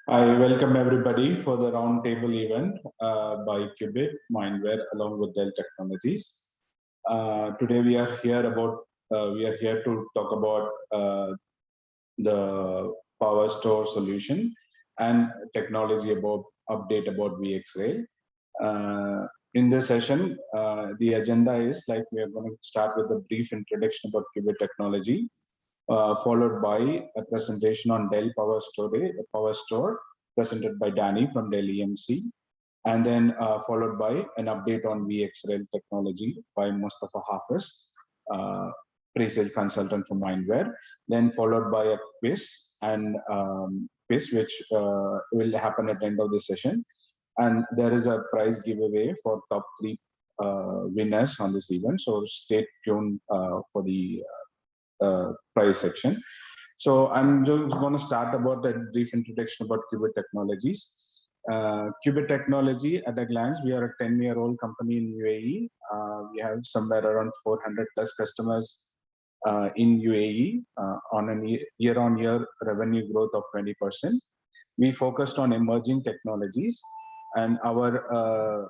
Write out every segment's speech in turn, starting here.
I welcome everybody for the Roundtable event by Qubit, Mindware, along with Dell Technologies. Today we are here to talk about the PowerStore solution and technology update about VxRail. In this session, the agenda is like we are going to start with a brief introduction about Qubit technology, followed by a presentation on Dell PowerStore presented by Danny from Dell EMC, and then followed by an update on VxRail technology by Mustafa Hafiz, pre-sales consultant from Mindware, then followed by a quiz which will happen at the end of the session. And there is a prize giveaway for top 3 winners on this event. So stay tuned for the prize section. So I'm just going to start about a brief introduction about Qubit Technologies. Qubit Technology, at a glance, we are a 10-year-old company in UAE. We have somewhere around 400 plus customers in UAE on a year-on-year revenue growth of 20%. We focused on emerging technologies, and our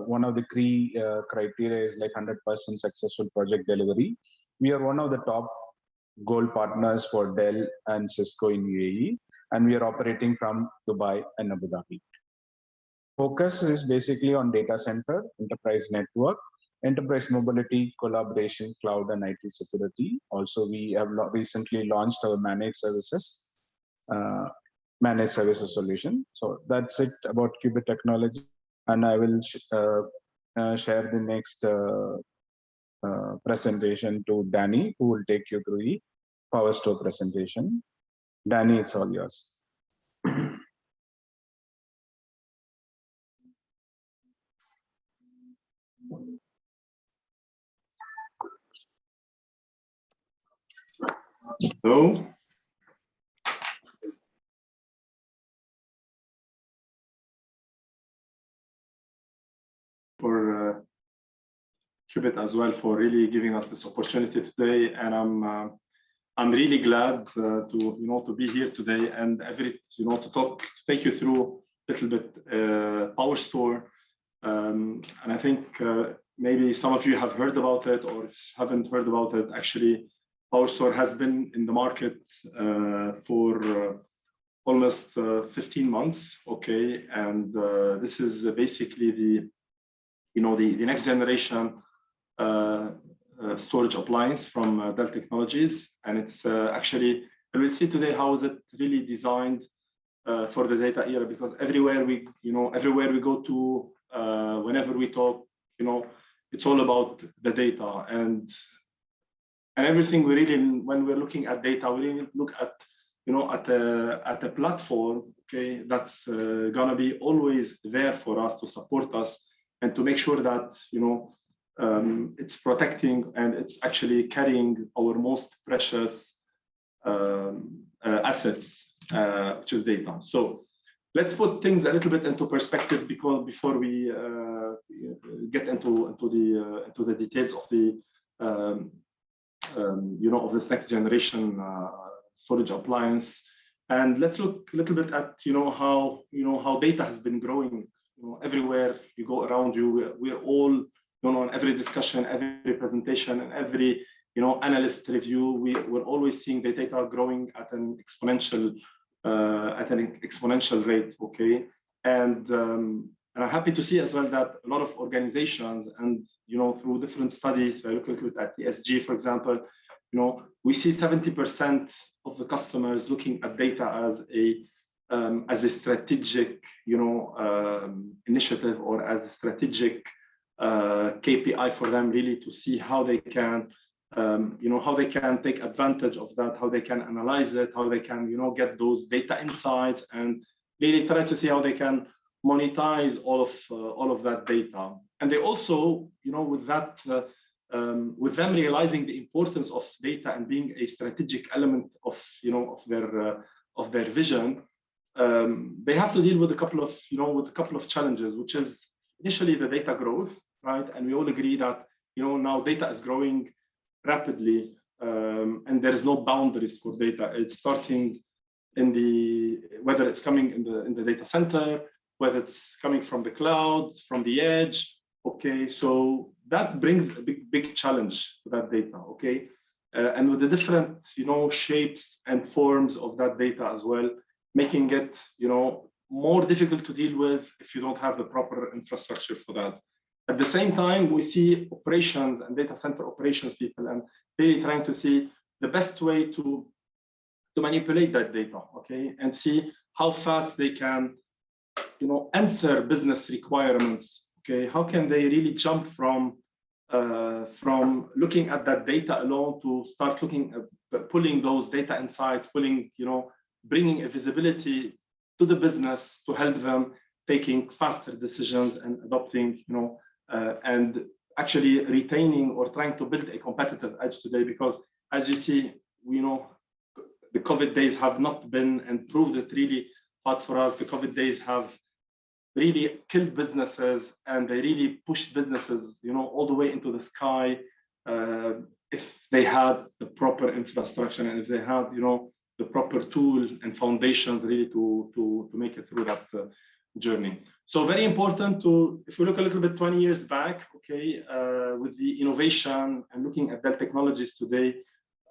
one of the key criteria is like 100% successful project delivery. We are one of the top gold partners for Dell and Cisco in UAE, and we are operating from Dubai and Abu Dhabi. Focus is basically on data center, enterprise network, enterprise mobility, collaboration, cloud, and IT security. Also, we have recently launched our managed services solution. So that's it about Qubit Technology, and I will share the next presentation to Danny, who will take you through the PowerStore presentation. Danny, it's all yours. Hello. For Qubit as well for really giving us this opportunity today, and I'm really glad to be here today and to take you through a little bit PowerStore, and I think maybe some of you have heard about it or haven't heard about it. Actually, PowerStore has been in the market for almost 15 months. Okay, and this is basically the next generation storage appliance from Dell Technologies, and it's actually, and we'll see today how is it really designed for the data era, because everywhere we go to, whenever we talk, it's all about the data, and everything we really, when we're looking at data, we really look at at a platform, okay, that's gonna be always there for us to support us and to make sure that it's protecting and it's actually carrying our most precious assets, which is data. So let's put things a little bit into perspective before we get into the details of the of this next generation storage appliance. And let's look a little bit at how data has been growing. Everywhere you go around you, we're all in every discussion, every presentation, and every analyst review, we're always seeing the data growing at an exponential rate. Okay, and I'm happy to see as well that a lot of organizations, and through different studies, I look at ESG, for example, we see 70% of the customers looking at data as a strategic initiative, or as a strategic KPI for them, really to see how they can take advantage of that, how they can analyze it, how they can get those data insights, and really try to see how they can monetize all of that data. And they also, with that, with them realizing the importance of data and being a strategic element of their vision, they have to deal with a couple of challenges, which is initially the data growth, right? And we all agree that now data is growing rapidly, and there is no boundaries for data. It's starting whether it's coming in the data center, whether it's coming from the cloud, from the edge. Okay, so that brings a big challenge to that data. Okay, and with the different shapes and forms of that data as well, making it more difficult to deal with if you don't have the proper infrastructure for that. At the same time, we see operations and data center operations people and really trying to see the best way to manipulate that data, okay, and see how fast they can, answer business requirements. Okay, how can they really jump from looking at that data alone to start looking at pulling those data insights, bringing a visibility to the business to help them taking faster decisions and adopting, and actually retaining or trying to build a competitive edge today. Because as you see, the COVID days have not been and proved it really hard for us. The COVID days have really killed businesses, and they really pushed businesses, all the way into the sky. If they had the proper infrastructure and if they had, the proper tool and foundations really to make it through that journey. So very important if we look a little bit 20 years back, okay, with the innovation and looking at Dell Technologies today,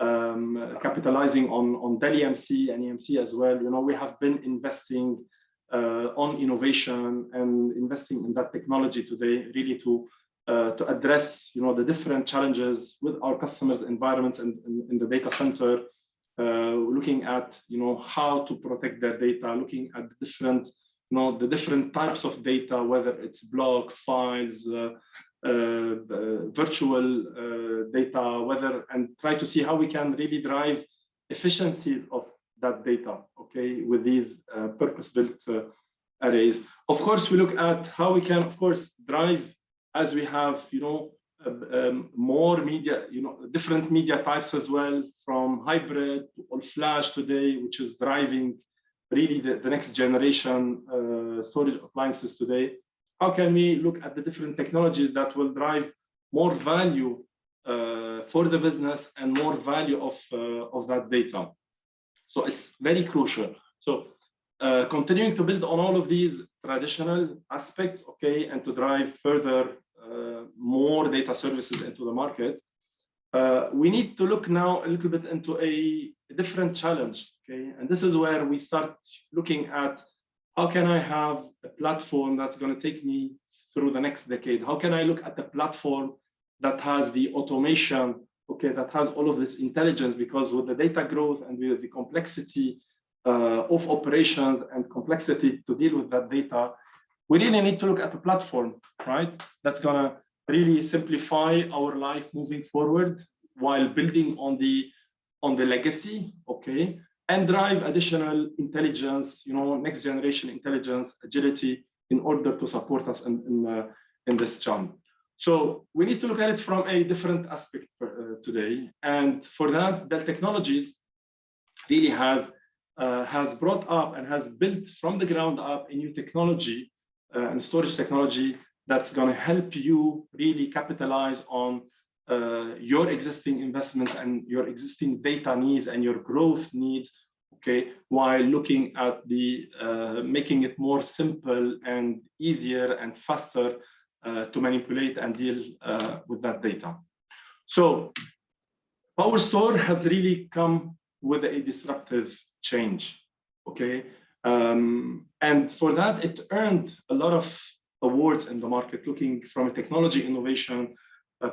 capitalizing on Dell EMC and EMC as well, we have been investing on innovation and investing in that technology today, really to address, the different challenges with our customers' environments and in the data center, looking at, how to protect their data, looking at the different types of data, whether it's block, files, virtual data, and try to see how we can really drive efficiencies of that data, okay, with these purpose-built arrays. Of course, we look at how we can, of course, drive as we have, more media, different media types as well, from hybrid to all flash today, which is driving really the next generation storage appliances today. How can we look at the different technologies that will drive more value for the business and more value of that data? So it's very crucial. So continuing to build on all of these traditional aspects, okay, and to drive further more data services into the market, we need to look now a little bit into a different challenge, okay? And this is where we start looking at how can I have a platform that's going to take me through the next decade? How can I look at the platform that has the automation, okay, that has all of this intelligence? Because with the data growth and with the complexity of operations and complexity to deal with that data, we really need to look at the platform, right? That's going to really simplify our life moving forward while building on the legacy, okay, and drive additional intelligence, next generation intelligence, agility, in order to support us in this jump. So we need to look at it from a different aspect today. And for that, Dell Technologies really has brought up and has built from the ground up a new technology and storage technology that's going to help you really capitalize on your existing investments and your existing data needs and your growth needs, okay, while looking at the making it more simple and easier and faster to manipulate and deal with that data. So PowerStore has really come with a disruptive change, okay? And for that, it earned a lot of awards in the market, looking from a technology innovation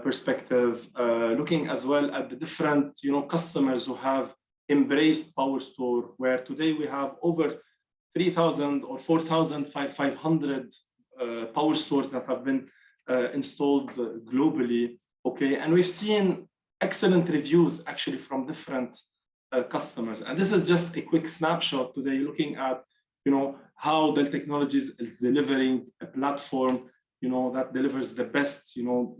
perspective, looking as well at the different customers who have embraced PowerStore, where today we have over 3,000 or 4,500 PowerStores that have been installed globally, okay? And we've seen excellent reviews actually from different customers. And this is just a quick snapshot today, looking at how Dell Technologies is delivering a platform that delivers the best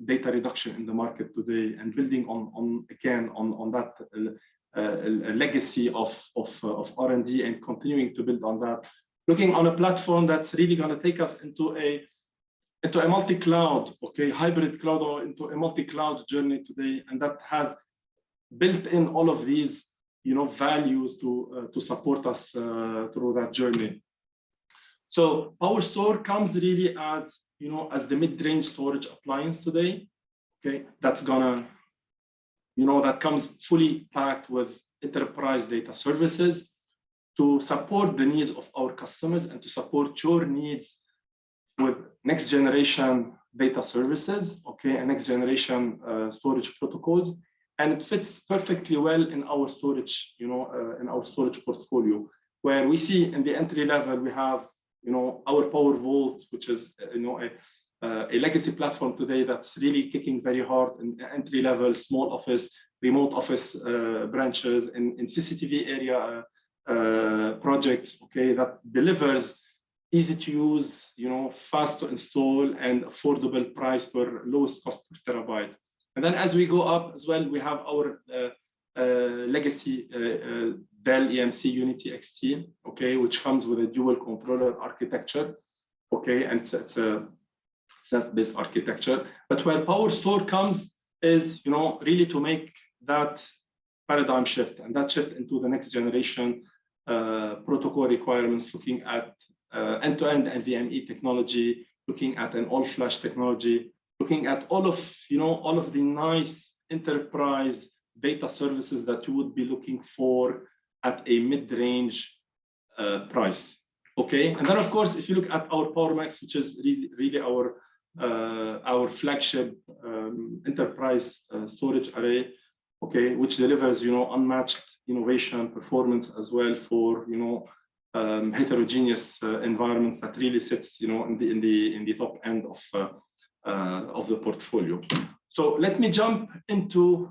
data reduction in the market today, and building on that legacy of R&D and continuing to build on that, looking on a platform that's really going to take us into a multi-cloud, okay, hybrid cloud, or into a multi-cloud journey today, and that has built in all of these values to support us through that journey. So PowerStore comes really as as the mid-range storage appliance today. Okay, that's gonna that comes fully packed with enterprise data services to support the needs of our customers and to support your needs with next generation data services, okay, and next generation storage protocols. And it fits perfectly well in our storage, in our storage portfolio, where we see in the entry level, we have, our Power Vault, which is, a legacy platform today that's really kicking very hard in entry level, small office, remote office branches, in CCTV area projects, okay, that delivers easy to use, fast to install and affordable price per lowest cost per terabyte. And then as we go up as well, we have our legacy Dell EMC Unity XT, okay, which comes with a dual controller architecture, okay, and it's a self-based architecture. But where PowerStore comes is, really to make that paradigm shift, and that shift into the next generation protocol requirements, looking at end-to-end NVMe technology, looking at an all-flash technology, looking at all of the nice enterprise data services that you would be looking for at a mid-range price. Okay, and then of course, if you look at our PowerMax, which is really our flagship enterprise storage array, okay, which delivers unmatched innovation, performance as well for heterogeneous environments that really sits in the top end of the portfolio. So let me jump into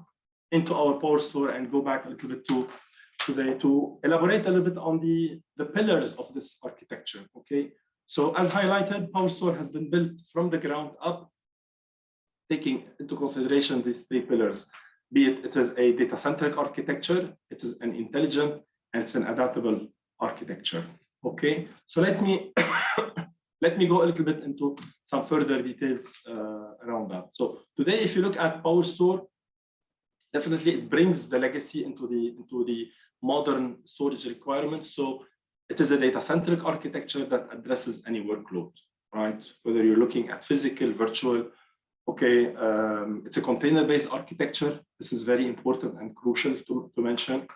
our PowerStore and go back a little bit to today to elaborate a little bit on the pillars of this architecture. Okay, so as highlighted, PowerStore has been built from the ground up, taking into consideration these three pillars, be it is a data-centric architecture, it is an intelligent, and it's an adaptable architecture. Okay, so let me go a little bit into some further details around that. So today, if you look at PowerStore, definitely it brings the legacy into the modern storage requirements. So it is a data-centric architecture that addresses any workload, right? Whether you're looking at physical, virtual, okay, it's a container-based architecture. This is very important and crucial to mention.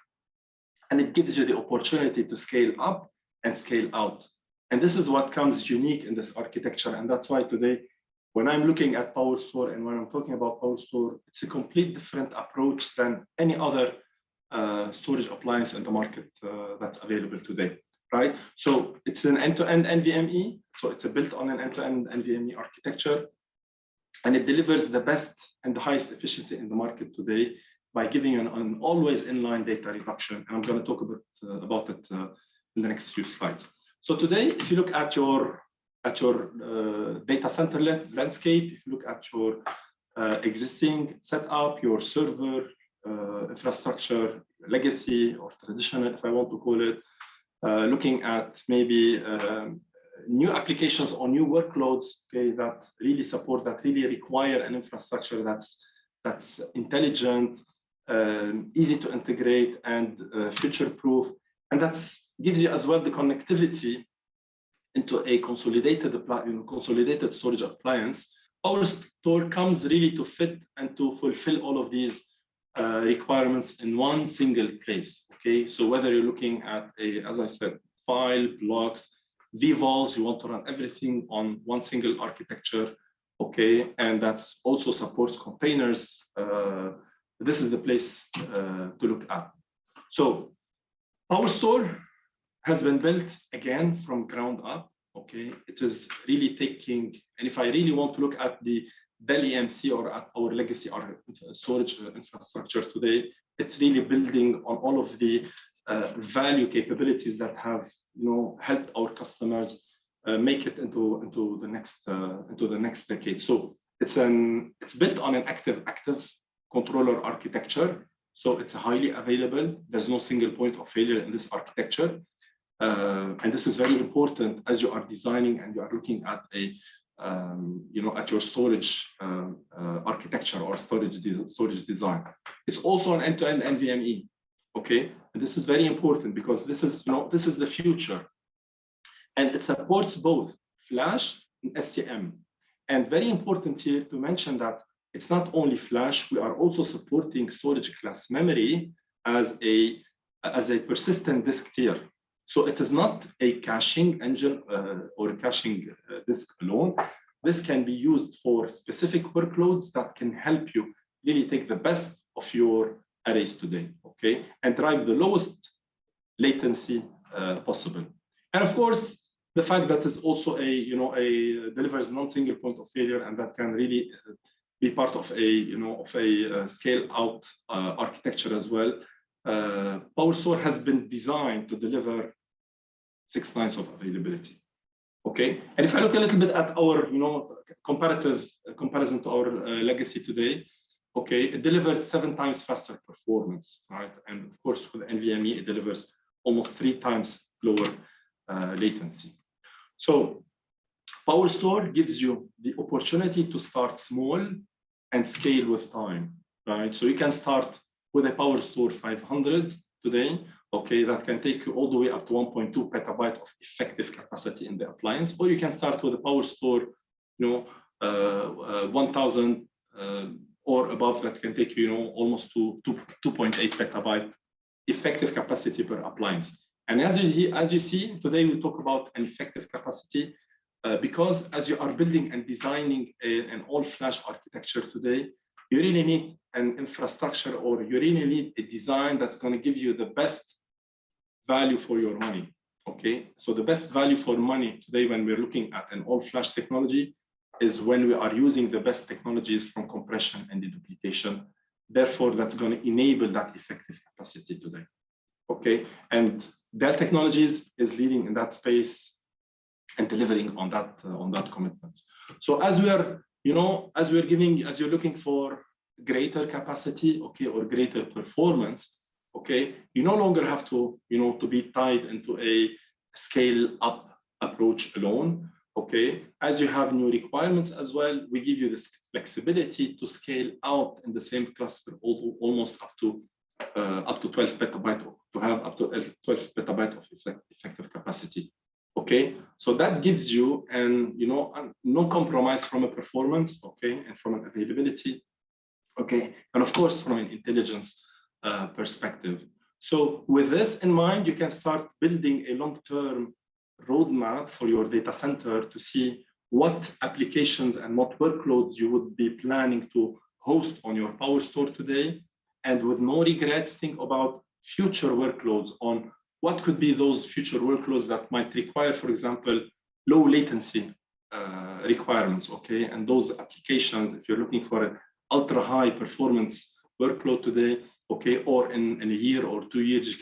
And it gives you the opportunity to scale up and scale out. And this is what comes unique in this architecture. And that's why today, when I'm looking at PowerStore and when I'm talking about PowerStore, it's a complete different approach than any other storage appliance in the market that's available today, right? So it's an end-to-end NVMe. So it's built on an end-to-end NVMe architecture. And it delivers the best and the highest efficiency in the market today by giving an always inline data reduction. And I'm going to talk a bit about it in the next few slides. So today, if you look at your data center landscape, if you look at your existing setup, your server infrastructure, legacy or traditional, if I want to call it, looking at maybe new applications or new workloads, okay, that really support, that really require an infrastructure that's intelligent, easy to integrate, and future-proof, and that gives you as well the connectivity into a consolidated storage appliance. PowerStore comes really to fit and to fulfill all of these requirements in one single place. Okay, so whether you're looking at as I said, file, blocks, vVols, you want to run everything on one single architecture. Okay, and that's also supports containers. This is the place to look at. So PowerStore has been built again from ground up. Okay, it is really taking, and if I really want to look at the Dell EMC or at our legacy storage infrastructure today, it's really building on all of the value capabilities that have helped our customers make it into the next decade. So it's built on an active controller architecture. So it's highly available. There's no single point of failure in this architecture. And this is very important as you are designing and you are looking at at your storage architecture or storage design. It's also an end-to-end NVMe. Okay, And this is very important because this is, this is the future. And it supports both Flash and STM. And very important here to mention that it's not only Flash, we are also supporting storage class memory as a persistent disk tier. So it is not a caching engine or a caching disk alone. This can be used for specific workloads that can help you really take the best of your arrays today, okay, and drive the lowest latency possible. And of course, the fact that is also delivers non-single point of failure, and that can really be part of a scale out architecture as well. PowerStore has been designed to deliver 6 nines of availability. Okay, and if I look a little bit at our comparison to our legacy today, okay, it delivers 7 times faster performance, right? And of course, with NVMe, it delivers almost 3 times lower latency. So PowerStore gives you the opportunity to start small and scale with time, right? So you can start with a PowerStore 500 today, okay, that can take you all the way up to 1.2 petabyte of effective capacity in the appliance, or you can start with a PowerStore, 1000 or above, that can take you, almost to 2.8 petabyte effective capacity per appliance. And as you see, today we talk about an effective capacity because as you are building and designing an all-flash architecture today, you really need an infrastructure, or you really need a design that's going to give you the best value for your money. Okay, so the best value for money today when we're looking at an all-flash technology is when we are using the best technologies from compression and deduplication. Therefore, that's going to enable that effective capacity today. Okay, and Dell Technologies is leading in that space and delivering on that commitment. So as we are, as you're looking for greater capacity, okay, or greater performance, okay, you no longer have to, to be tied into a scale up approach alone. Okay, as you have new requirements as well, we give you this flexibility to scale out in the same cluster, almost up to 12 petabyte, to have up to 12 petabyte of effective capacity. Okay, so that gives you no compromise from a performance, okay, and from an availability, okay, and of course from an intelligence perspective. So with this in mind, you can start building a long-term roadmap for your data center to see what applications and what workloads you would be planning to host on your PowerStore today, and with no regrets, think about future workloads on what could be those future workloads that might require, for example, low latency requirements, okay? And those applications, if you're looking for an ultra high performance workload today, okay, or in a year or 2 years, you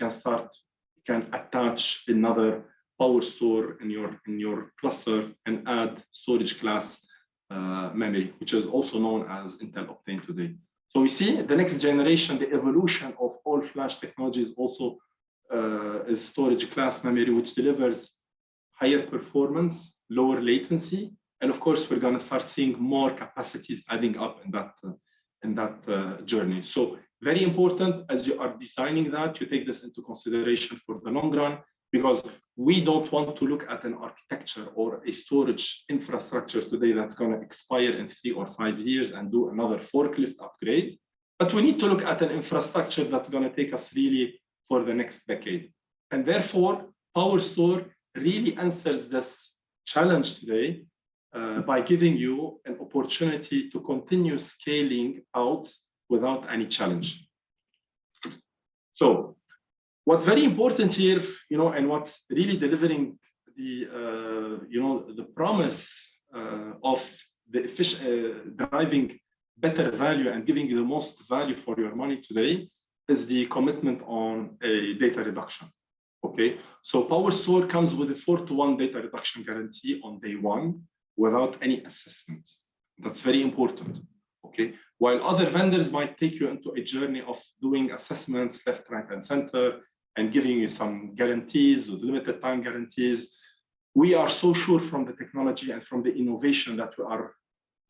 can attach another PowerStore in your cluster and add storage class memory, which is also known as Intel Optane today. So we see the next generation, the evolution of all flash technologies also is storage class memory, which delivers higher performance, lower latency, and of course we're going to start seeing more capacities adding up in that journey. So very important as you are designing that, you take this into consideration for the long run, because we don't want to look at an architecture or a storage infrastructure today that's going to expire in 3 or 5 years and do another forklift upgrade. But we need to look at an infrastructure that's going to take us really for the next decade. And therefore, PowerStore really answers this challenge today by giving you an opportunity to continue scaling out without any challenge. So what's very important here, and what's really delivering the, the promise of the driving better value and giving you the most value for your money today is the commitment on a data reduction. Okay, so PowerStore comes with a 4-to-1 data reduction guarantee on day 1 without any assessment. That's very important. Okay, while other vendors might take you into a journey of doing assessments left, right, and center, and giving you some guarantees with limited time guarantees, we are so sure from the technology and from the innovation that we are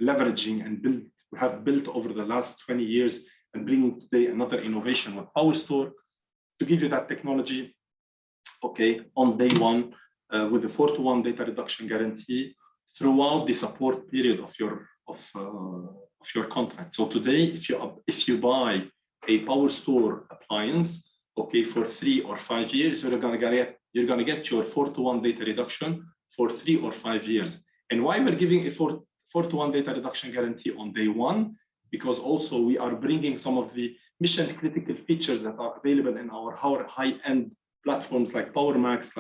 leveraging and we have built over the last 20 years and bringing today another innovation with PowerStore, to give you that technology, okay, on day one, with the 4-to-1 data reduction guarantee throughout the support period of your contract. So today, if you buy a PowerStore appliance, okay, for 3 or 5 years, you're gonna get your 4-to-1 data reduction for 3 or 5 years. And why we're giving a 4-to-1 data reduction guarantee on day one? Because also we are bringing some of the mission critical features that are available in our high-end platforms like PowerMax,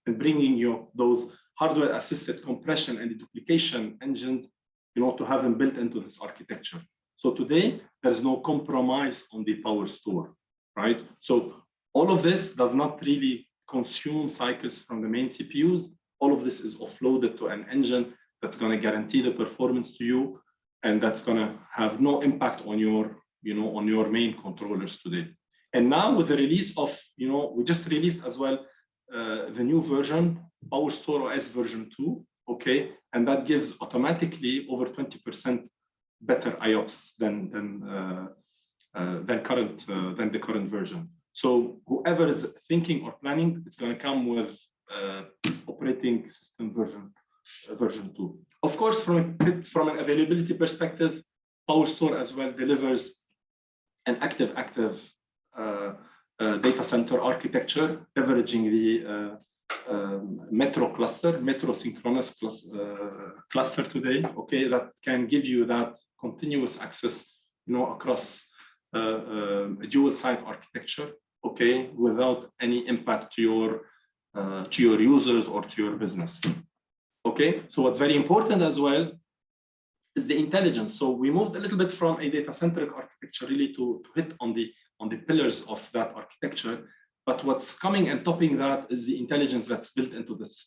and bringing you those hardware assisted compression and duplication engines, to have them built into this architecture. So today there's no compromise on the PowerStore, right? So all of this does not really consume cycles from the main CPUs. All of this is offloaded to an engine that's going to guarantee the performance to you, and that's going to have no impact on your, on your main controllers today. And now with the release of, we just released as well the new version, PowerStore OS version 2, okay, and that gives automatically over 20% better IOPS than the current version. So whoever is thinking or planning, it's going to come with operating system version 2. Of course, from an availability perspective, PowerStore as well delivers an active data center architecture, leveraging the Metro synchronous cluster today, okay, that can give you that continuous access, across a dual site architecture, okay, without any impact to your users or to your business. Okay, so what's very important as well is the intelligence. So we moved a little bit from a data-centric architecture really to hit on the pillars of that architecture. But what's coming and topping that is the intelligence that's built into this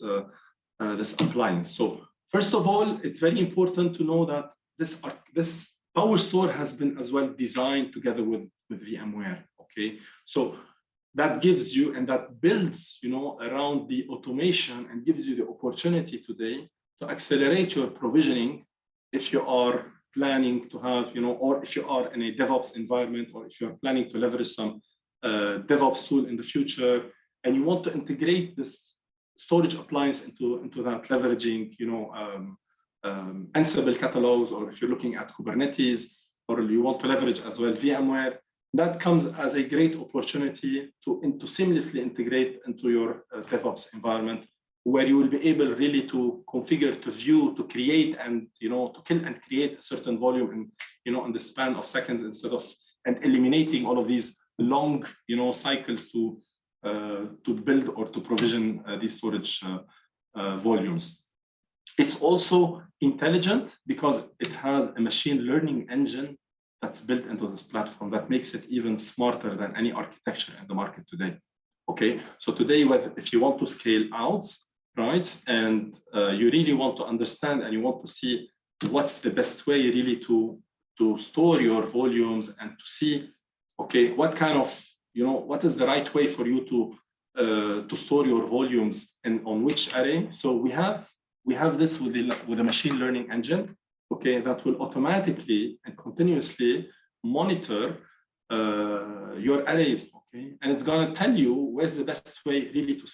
appliance. So first of all, it's very important to know that this PowerStore has been as well designed together with VMware. Okay, so that gives you, and that builds, around the automation, and gives you the opportunity today to accelerate your provisioning if you are planning to have, or if you are in a DevOps environment, or if you're planning to leverage some DevOps tool in the future, and you want to integrate this storage appliance into that, leveraging, Ansible catalogs, or if you're looking at Kubernetes, or you want to leverage as well VMware, that comes as a great opportunity to seamlessly integrate into your DevOps environment, where you will be able really to configure, to view, to create, and to kill and create a certain volume in the span of seconds, instead of eliminating all of these long cycles to build or to provision these storage volumes. It's also intelligent because it has a machine learning engine that's built into this platform that makes it even smarter than any architecture in the market today. Okay, so today, if you want to scale out, right, and you really want to understand and you want to see what's the best way really to store your volumes, and to see, okay, what kind of, what is the right way for you to store your volumes and on which array. So we have this with the machine learning engine, okay, that will automatically and continuously monitor your arrays, okay, and it's going to tell you where's the best way really to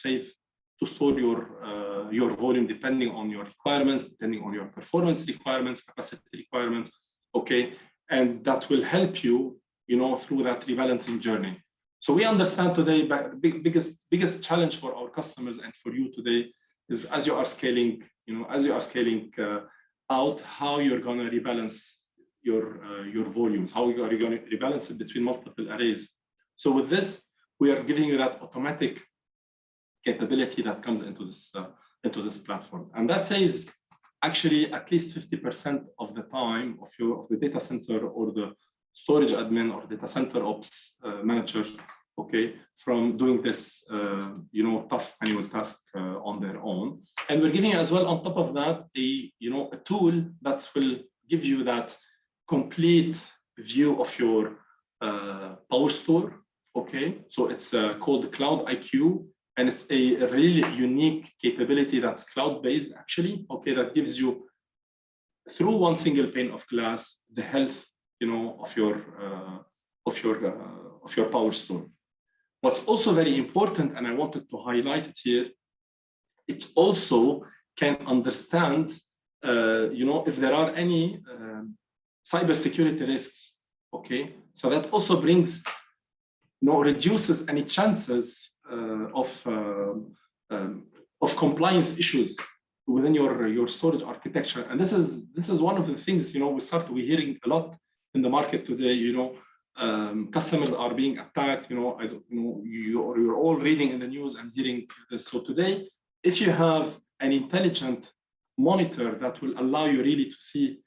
store your volume, depending on your requirements, depending on your performance requirements, capacity requirements, okay, and that will help you, through that rebalancing journey. So we understand today, biggest challenge for our customers and for you today is, as you are scaling, out, how you're going to rebalance your volumes, how are you going to rebalance it between multiple arrays. So with this, we are giving you that automatic capability that comes into this platform, and that saves actually at least 50% of the time of the data center or the storage admin or data center ops manager, okay, from doing this tough manual task on their own. And we're giving as well on top of that a tool that will give you that complete view of your PowerStore, okay. So it's called Cloud IQ, and it's a really unique capability that's cloud-based actually, okay, that gives you, through one single pane of glass, the health of your PowerStore. What's also very important, and I wanted to highlight it here, it also can understand, if there are any cybersecurity risks. Okay, so that also brings, reduces any chances of compliance issues within your storage architecture. And this is one of the things, we're hearing a lot in the market today. Customers are being attacked. You're all reading in the news and hearing this. So today, if you have an intelligent monitor that will allow you really to see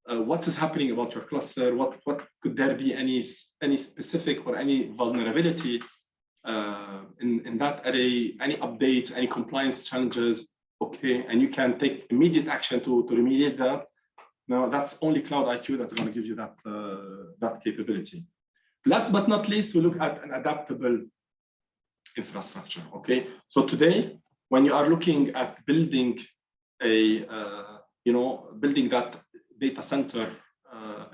what is happening about your cluster, what could there be any specific or any vulnerability in that array, any updates, any compliance challenges, okay, and you can take immediate action to remediate that. Now that's only Cloud IQ that's going to give you that capability. Last but not least, we look at an adaptable infrastructure. Okay, so today, when you are looking at building building that data center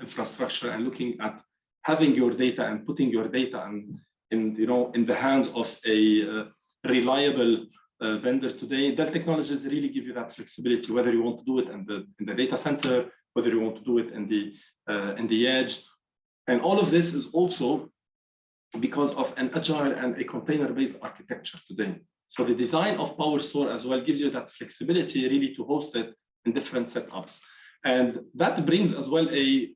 infrastructure and looking at having your data and putting your data in the hands of a reliable vendor today, Dell Technologies really give you that flexibility, whether you want to do it in the data center, whether you want to do it in the edge. And all of this is also because of an agile and a container-based architecture today. So the design of PowerStore as well gives you that flexibility really to host it in different setups. And that brings as well a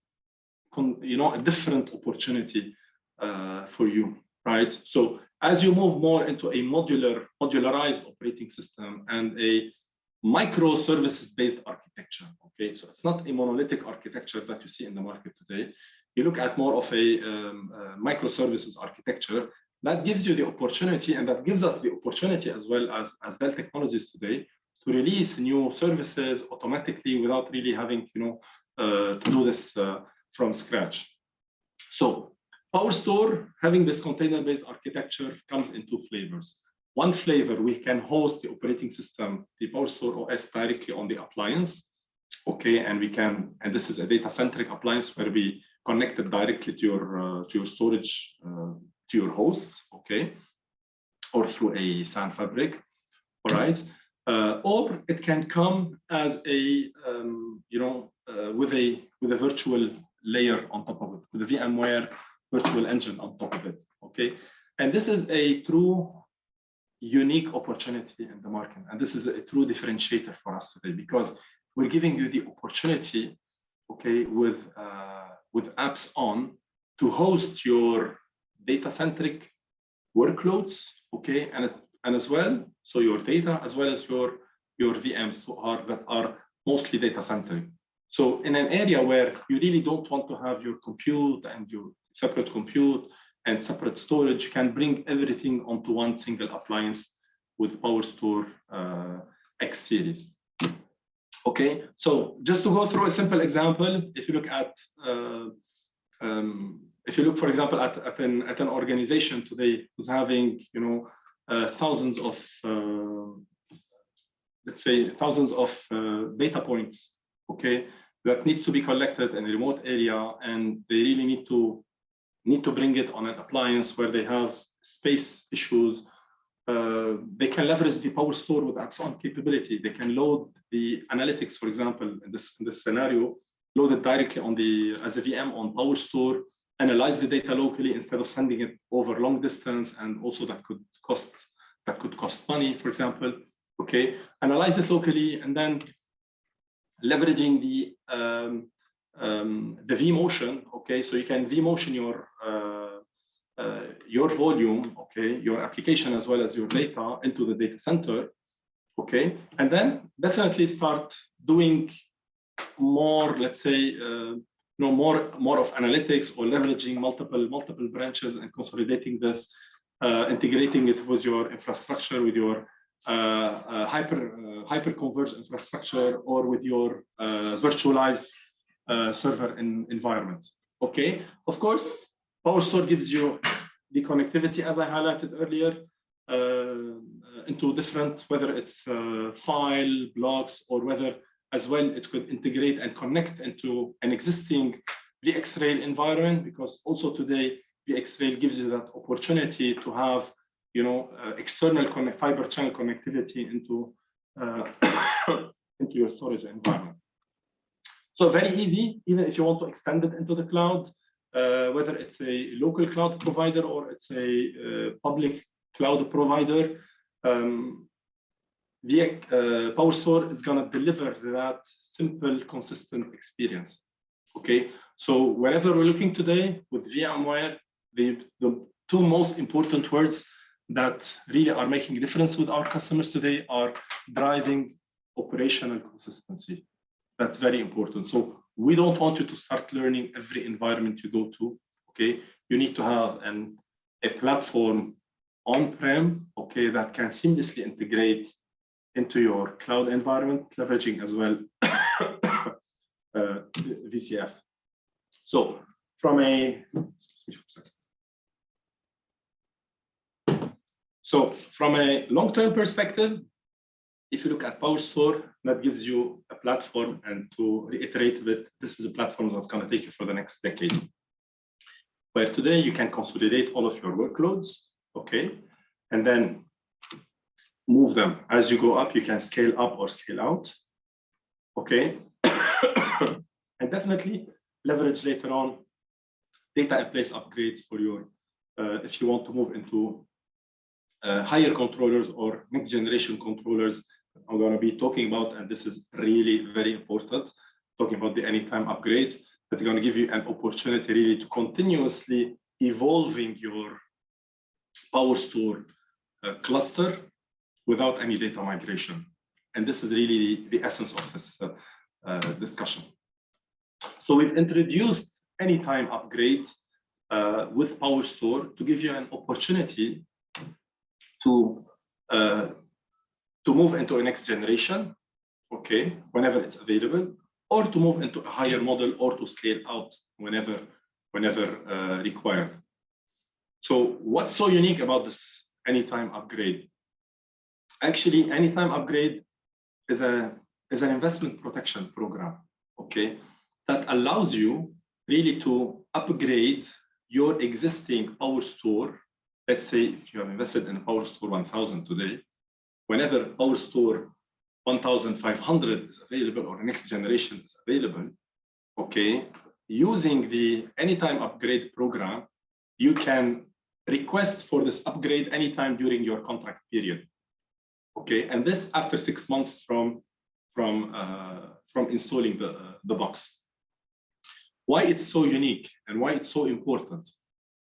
different opportunity for you, right? So as you move more into a modularized operating system and a microservices-based architecture, okay? So it's not a monolithic architecture that you see in the market today. You look at more of a microservices architecture that gives you the opportunity, and that gives us the opportunity as well as Dell Technologies today to release new services automatically without really having to do this from scratch. So PowerStore, having this container-based architecture, comes in two flavors. One flavor, we can host the operating system, the PowerStore OS, directly on the appliance. Okay, and this is a data-centric appliance where we connect it directly to your storage, to your hosts, okay, or through a SAN fabric, all right. Or it can come as a with a virtual layer on top of it, with a VMware virtual engine on top of it, okay. And this is a true unique opportunity in the market, and this is a true differentiator for us today, because we're giving you the opportunity, okay, with apps on to host your data-centric workloads, okay, and as well, so your data as well as your VMs that are mostly data-centric. So in an area where you really don't want to have your compute and your separate compute and separate storage, you can bring everything onto one single appliance with PowerStore X series. Okay, so just to go through a simple example, if you look at for example, at an organization today who's having thousands of let's say thousands of data points, okay, that needs to be collected in a remote area, and they really need to bring it on an appliance where they have space issues. They can leverage the PowerStore with apps-on capability. They can load the analytics, for example, in this scenario, load it directly as a VM on PowerStore, analyze the data locally instead of sending it over long distance, and also that could cost money, for example. Okay, analyze it locally, and then leveraging the vMotion. Okay, so you can vMotion your volume, okay, your application as well as your data into the data center, okay, and then definitely start doing more, let's say, more of analytics, or leveraging multiple branches and consolidating this, integrating it with your infrastructure, with your hyper-converged infrastructure, or with your virtualized server environment. Okay, of course, PowerStore gives you the connectivity, as I highlighted earlier, into different, whether it's file, blocks, or whether as well it could integrate and connect into an existing VxRail environment, because also today VxRail gives you that opportunity to have external fiber channel connectivity into into your storage environment. So very easy, even if you want to extend it into the cloud, whether it's a local cloud provider or it's a public cloud provider, PowerStore is going to deliver that simple, consistent experience. Okay, so whenever we're looking today with VMware, the two most important words that really are making a difference with our customers today are driving operational consistency. That's very important. So we don't want you to start learning every environment you go to. Okay, you need to have a platform on-prem, okay, that can seamlessly integrate into your cloud environment, leveraging as well VCF. So from a, excuse me for a second. So from a long-term perspective, if you look at PowerStore, that gives you a platform, and to reiterate that this is a platform that's going to take you for the next decade. Where today you can consolidate all of your workloads, okay, and then move them. As you go up, you can scale up or scale out, okay, and definitely leverage later on data and place upgrades for your, if you want to move into higher controllers or next generation controllers. I'm going to be talking about, and this is really very important, talking about the anytime upgrades. That's going to give you an opportunity really to continuously evolving your PowerStore cluster without any data migration. And this is really the essence of this discussion. So we've introduced anytime upgrades with PowerStore to give you an opportunity to move into a next generation, okay, whenever it's available, or to move into a higher model, or to scale out whenever required. So what's so unique about this anytime upgrade? Actually, anytime upgrade is an investment protection program, okay, that allows you really to upgrade your existing PowerStore. Let's say if you have invested in PowerStore 1000 today, whenever PowerStore 1500 is available or the next generation is available, okay, using the anytime upgrade program, you can request for this upgrade anytime during your contract period, okay, and this after 6 months from installing the box. Why it's so unique and why it's so important?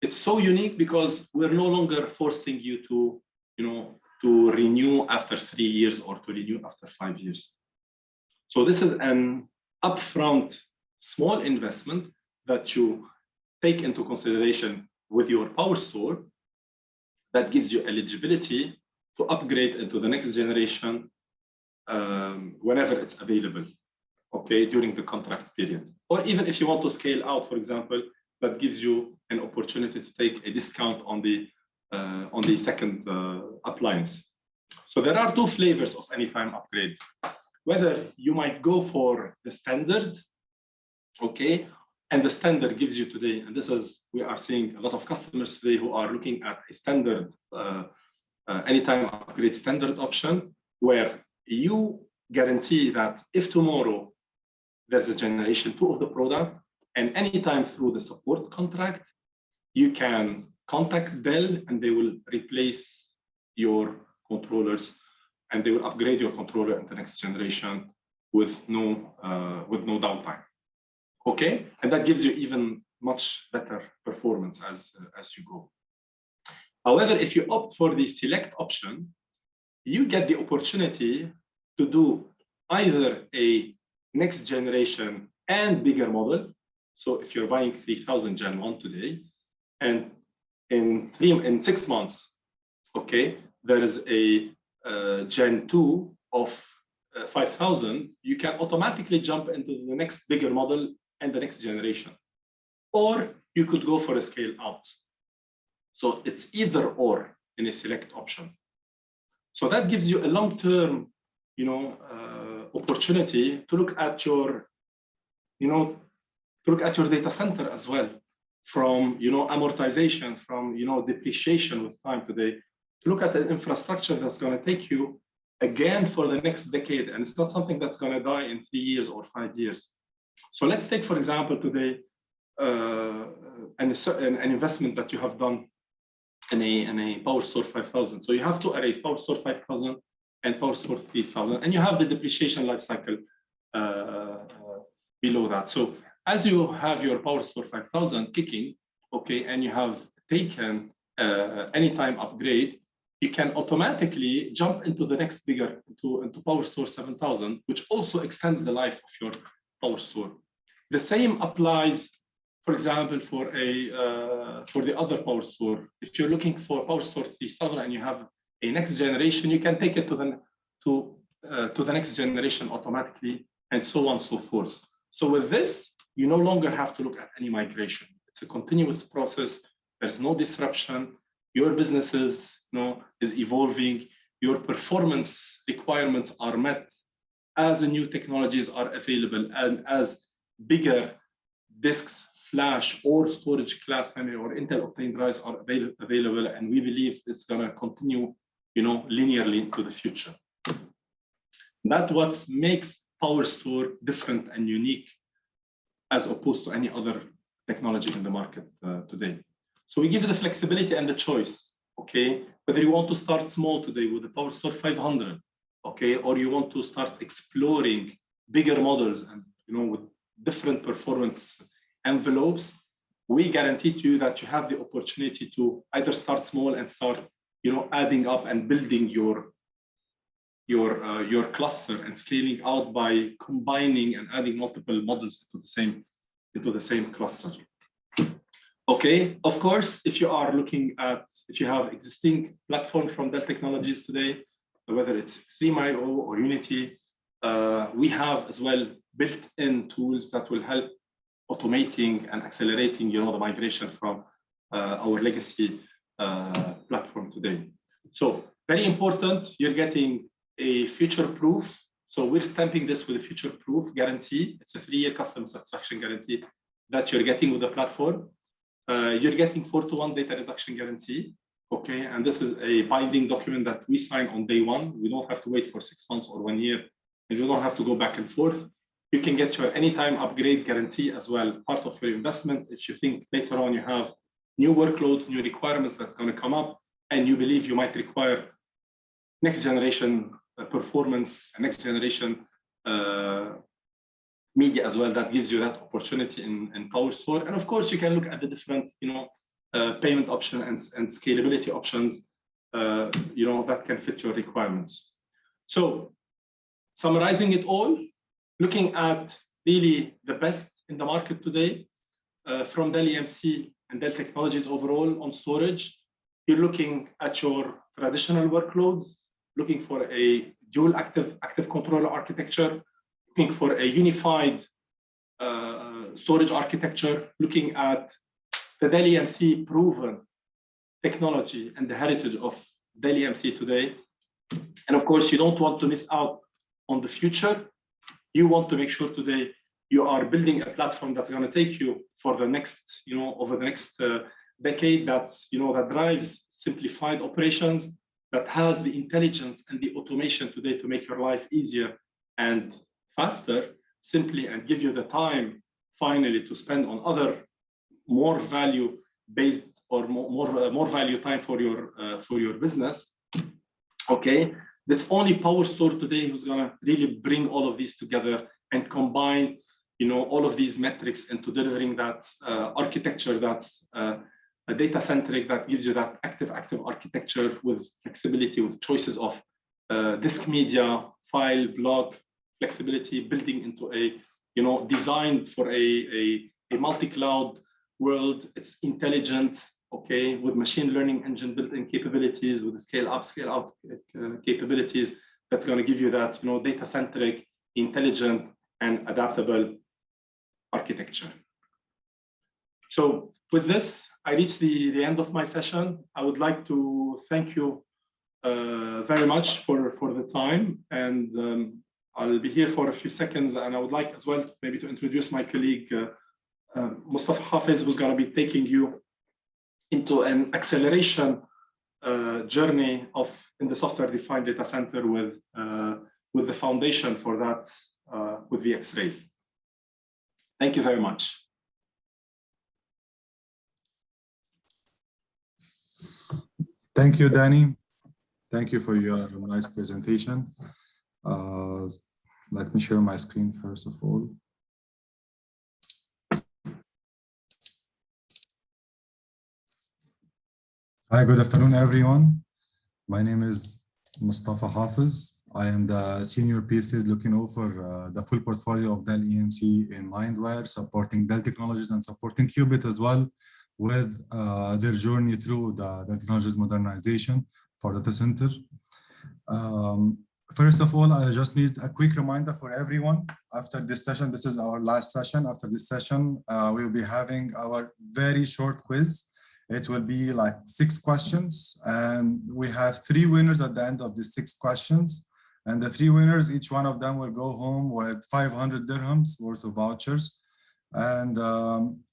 It's so unique because we're no longer forcing you to, to renew after 3 years or to renew after 5 years. So this is an upfront small investment that you take into consideration with your PowerStore that gives you eligibility to upgrade into the next generation whenever it's available, okay, during the contract period. Or even if you want to scale out, for example, that gives you an opportunity to take a discount on the second appliance. So there are two flavors of anytime upgrade. Whether you might go for the standard, okay, and the standard gives you today, and this is, we are seeing a lot of customers today who are looking at a standard anytime upgrade standard option, where you guarantee that if tomorrow there's a generation 2 of the product, and anytime through the support contract, you can contact Dell and they will replace your controllers and they will upgrade your controller in the next generation with no downtime. Okay, and that gives you even much better performance as you go. However, if you opt for the select option, you get the opportunity to do either a next generation and bigger model. So if you're buying 3000 Gen 1 today, and in 6 months, okay, there is a Gen 2 of 5000, you can automatically jump into the next bigger model and the next generation. Or you could go for a scale out. So it's either or in a select option. So that gives you a long-term, opportunity to look at your, data center as well, from amortization, from depreciation with time today. to look at an infrastructure that's going to take you again for the next decade. And it's not something that's going to die in 3 years or 5 years. So let's take, for example, today, an investment that you have done in a PowerStore 5000. So you have two arrays, PowerStore 5000 and PowerStore 3000, and you have the depreciation lifecycle below that. So as you have your PowerStore 5000 kicking, okay, and you have taken anytime upgrade, you can automatically jump into the next bigger, into PowerStore 7000, which also extends the life of your PowerStore. The same applies, for example, for the other PowerStore. If you're looking for PowerStore 3000 and you have a next generation, you can take it to the next generation automatically, and so on and so forth. So with this, you no longer have to look at any migration. It's a continuous process. There's no disruption. Your business is evolving. Your performance requirements are met as the new technologies are available and as bigger disks, flash, or storage class memory or Intel Optane drives are available. And we believe it's going to continue, linearly into the future. That's what makes PowerStore different and unique as opposed to any other technology in the market today. So we give you the flexibility and the choice, okay? Whether you want to start small today with the PowerStore 500, okay, or you want to start exploring bigger models and with different performance envelopes, we guarantee to you that you have the opportunity to either start small and start, adding up and building your cluster and scaling out by combining and adding multiple models into the same cluster. Okay, of course, if you have existing platform from Dell Technologies today, whether it's Extreme.io or Unity, we have as well built-in tools that will help automating and accelerating, the migration from our legacy platform today. So very important, you're getting a future-proof. So we're stamping this with a future-proof guarantee. It's a 3-year customer satisfaction guarantee that you're getting with the platform. You're getting 4-to-1 data reduction guarantee, okay? And this is a binding document that we sign on day one. We don't have to wait for 6 months or 1 year, and you don't have to go back and forth. You can get your anytime upgrade guarantee as well, part of your investment. If you think later on you have new workload, new requirements that are going to come up, and you believe you might require next generation performance and next generation media as well, that gives you that opportunity in PowerStore. And of course, you can look at the different, payment options and scalability options, that can fit your requirements. So summarizing it all, looking at really the best in the market today from Dell EMC and Dell Technologies overall on storage, you're looking at your traditional workloads, looking for a dual active controller architecture, looking for a unified storage architecture, looking at the Dell EMC proven technology and the heritage of Dell EMC today. And of course, you don't want to miss out on the future. You want to make sure today you are building a platform that's going to take you for the next, over the next decade, that's, that drives simplified operations, that has the intelligence and the automation today to make your life easier and faster, simply, and give you the time finally to spend on other more value-based or more value time for your business. Okay, that's only PowerStore today who's gonna really bring all of these together and combine, all of these metrics into delivering that architecture that's data-centric, that gives you that active architecture with flexibility, with choices of disk media, file, block, flexibility, building into a, designed for a multi-cloud world. It's intelligent, okay, with machine learning engine built-in capabilities, with the scale-up, scale-out capabilities. That's going to give you that, data-centric, intelligent, and adaptable architecture. So with this, I reached the end of my session. I would like to thank you very much for the time, and I'll be here for a few seconds, and I would like as well maybe to introduce my colleague Mustafa Hafiz, who's going to be taking you into an acceleration journey in the software-defined data center with the foundation for that with VxRail. Thank you very much. Thank you, Danny. Thank you for your nice presentation. Let me share my screen first of all. Hi, good afternoon, everyone. My name is Mustafa Hafiz. I am the senior PhD looking over the full portfolio of Dell EMC in Mindware, supporting Dell technologies and supporting Qubit as well with their journey through the technologies modernization for data center. First of all, I just need a quick reminder for everyone. After this session, this is our last session. After this session, we will be having our very short quiz. It will be like 6 questions, and we have 3 winners at the end of the 6 questions. And the 3 winners, each one of them will go home with 500 dirhams worth of vouchers. And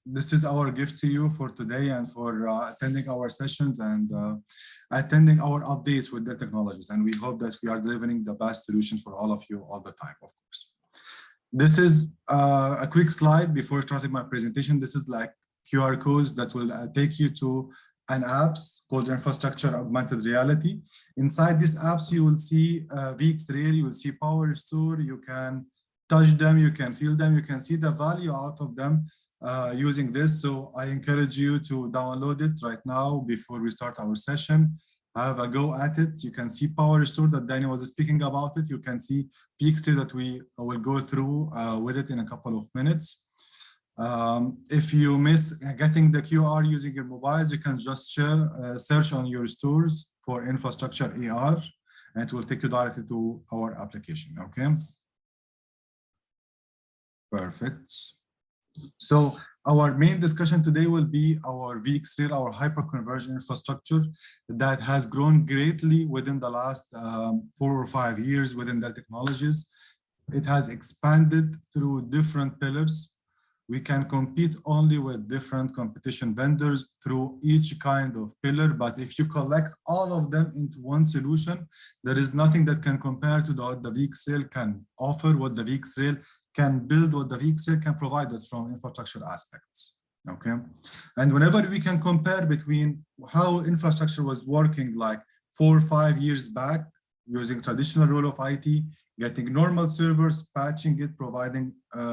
this is our gift to you for today and for attending our sessions and attending our updates with the technologies. And we hope that we are delivering the best solution for all of you all the time, of course. This is a quick slide before starting my presentation. This is like QR codes that will take you to an apps called Infrastructure Augmented Reality. Inside these apps, you will see VxRail, you will see PowerStore, you can touch them, you can feel them, you can see the value out of them using this. So I encourage you to download it right now before we start our session. Have a go at it. You can see PowerStore that Danny was speaking about it. You can see VxRail that we will go through with it in a couple of minutes. If you miss getting the QR using your mobile, you can just search on your stores for Infrastructure AR, and it will take you directly to our application, okay? Perfect. So our main discussion today will be our VxRail, our hyperconverged infrastructure that has grown greatly within the last 4 or 5 years within Dell Technologies. It has expanded through different pillars. We can compete only with different competition vendors through each kind of pillar, but if you collect all of them into one solution, there is nothing that can compare to what the VxRail can offer, what the VxRail can build, what the VxRail can provide us from infrastructure aspects, okay? And whenever we can compare between how infrastructure was working like 4 or 5 years back, using traditional role of IT, getting normal servers, patching it, providing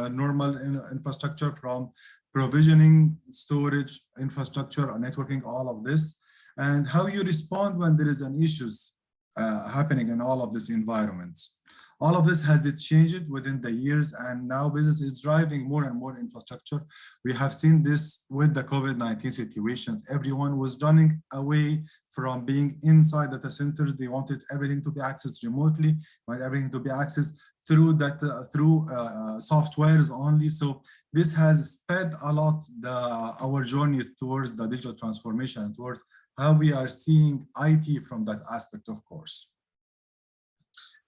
normal infrastructure from provisioning, storage, infrastructure, networking, all of this, and how you respond when there is an issues happening in all of this environments. All of this has changed within the years, and now business is driving more and more infrastructure. We have seen this with the COVID-19 situations. Everyone was running away from being inside data centers. They wanted everything to be accessed remotely, wanted everything to be accessed through softwares only. So this has sped a lot our journey towards the digital transformation, towards how we are seeing IT from that aspect, of course.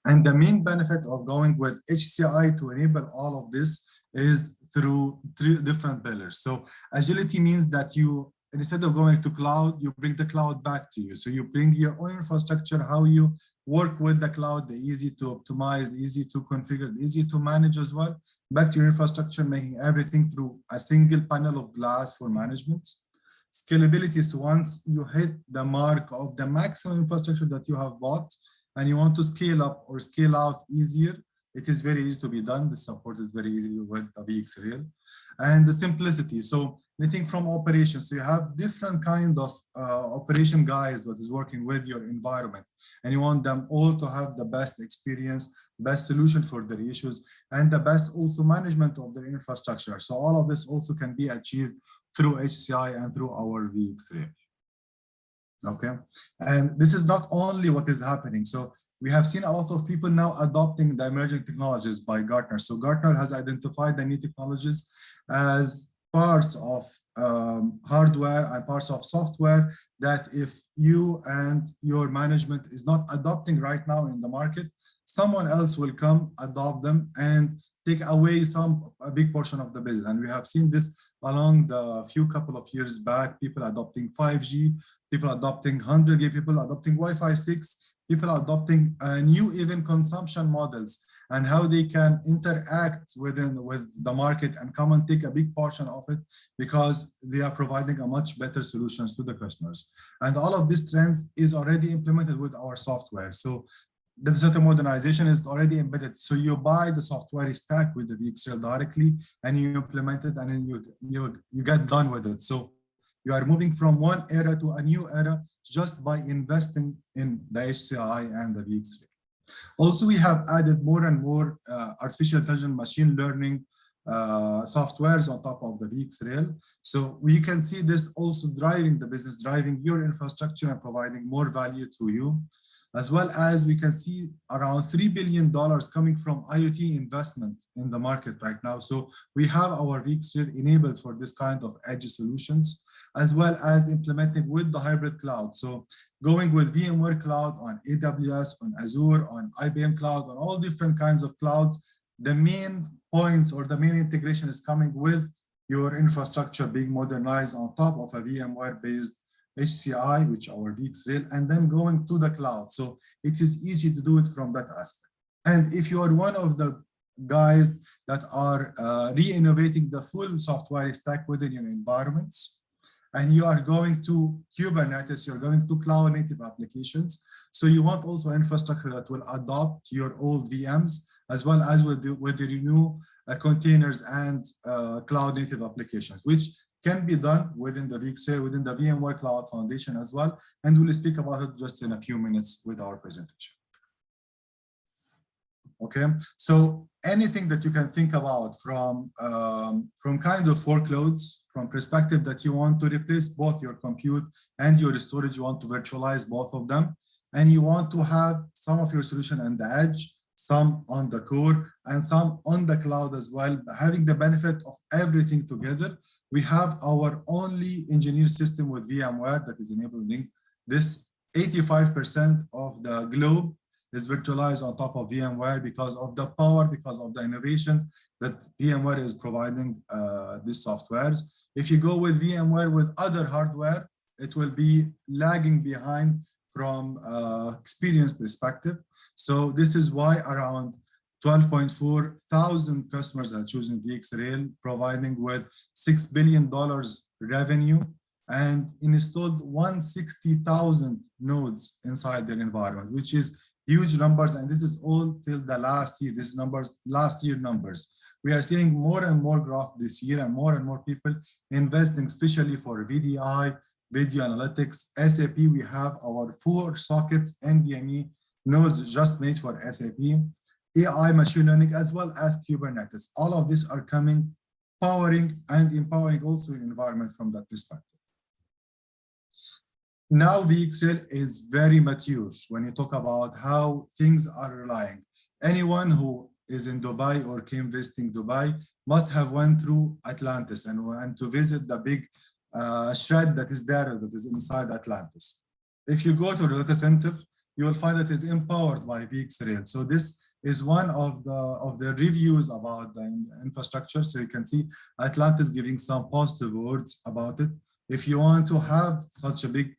And the main benefit of going with HCI to enable all of this is through 3 different pillars. So agility means that you, instead of going to cloud, you bring the cloud back to you. So you bring your own infrastructure, how you work with the cloud, the easy to optimize, the easy to configure, the easy to manage as well, back to your infrastructure, making everything through a single panel of glass for management. Scalability is once you hit the mark of the maximum infrastructure that you have bought, and you want to scale up or scale out easier, it is very easy to be done. The support is very easy with the VxRail. And the simplicity. So anything from operations. So you have different kind of operation guys that is working with your environment, and you want them all to have the best experience, best solution for their issues, and the best also management of their infrastructure. So all of this also can be achieved through HCI and through our VxRail. Okay, and this is not only what is happening. So we have seen a lot of people now adopting the emerging technologies by Gartner. So Gartner has identified the new technologies as parts of hardware and parts of software that if you and your management is not adopting right now in the market, someone else will come adopt them and take away a big portion of the bill. And we have seen this along the couple of years back, people adopting 5G, people adopting 100G, people adopting Wi-Fi 6, people adopting new even consumption models and how they can interact with the market and come and take a big portion of it because they are providing a much better solutions to the customers. And all of these trends is already implemented with our software. So the digital modernization is already embedded. So you buy the software stack with the VxRail directly and you implement it and then you get done with it. So you are moving from one era to a new era just by investing in the HCI and the VxRail. Also, we have added more and more artificial intelligence, machine learning softwares on top of the VxRail. So we can see this also driving the business, driving your infrastructure and providing more value to you. As well as we can see around $3 billion coming from IoT investment in the market right now. So we have our VxRail enabled for this kind of edge solutions, as well as implementing with the hybrid cloud. So going with VMware Cloud on AWS, on Azure, on IBM Cloud, on all different kinds of clouds, the main points or the main integration is coming with your infrastructure being modernized on top of a VMware-based HCI, which our VxRail, and then going to the cloud. So it is easy to do it from that aspect. And if you are one of the guys that are re-innovating the full software stack within your environments, and you are going to Kubernetes, you're going to cloud native applications. So you want also infrastructure that will adopt your old VMs, as well as with the new containers and cloud native applications, which can be done within the VxRail, within the VMware Cloud Foundation as well. And we'll speak about it just in a few minutes with our presentation. Okay, so anything that you can think about from kind of workloads, from perspective that you want to replace both your compute and your storage, you want to virtualize both of them, and you want to have some of your solution on the edge, some on the core, and some on the cloud as well, having the benefit of everything together. We have our only engineered system with VMware that is enabling this. 85% of the globe is virtualized on top of VMware because of the power, because of the innovation that VMware is providing these softwares. If you go with VMware with other hardware, it will be lagging behind from experience perspective. So this is why around 12.4 thousand customers are choosing VxRail, providing with $6 billion revenue and installed 160,000 nodes inside their environment, which is huge numbers. And this is all till the last year, this numbers, last year numbers. We are seeing more and more growth this year and more people investing, especially for VDI, video analytics, SAP. We have our 4 sockets NVMe nodes just made for SAP, AI, machine learning, as well as Kubernetes. All of these are coming, powering and empowering also an environment from that perspective. Now VxRail is very mature when you talk about how things are relying. Anyone who is in Dubai or came visiting Dubai must have went through Atlantis and to visit the big shred that is there, that is inside Atlantis. If you go to the data center, you will find that it is empowered by VxRail. So this is one of the reviews about the infrastructure. So you can see Atlantis giving some positive words about it. If you want to have such a big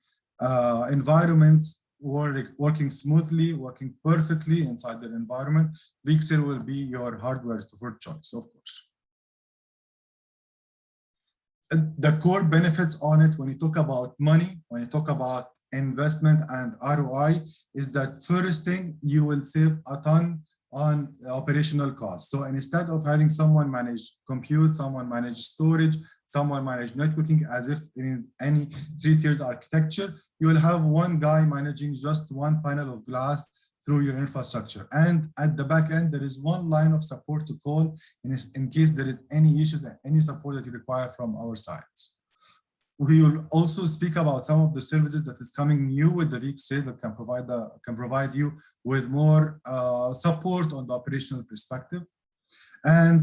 environment working smoothly, working perfectly inside the environment, VxRail will be your hardware of choice, of course. The core benefits on it, when you talk about money, when you talk about investment and ROI, is that first thing, you will save a ton on operational costs. So instead of having someone manage compute, someone manage storage, someone manage networking, as if in any 3-tiered architecture, you will have one guy managing just one panel of glass through your infrastructure. And at the back end, there is one line of support to call in case there is any issues and any support that you require from our sides. We will also speak about some of the services that is coming new with the VxRail that can provide you with more support on the operational perspective and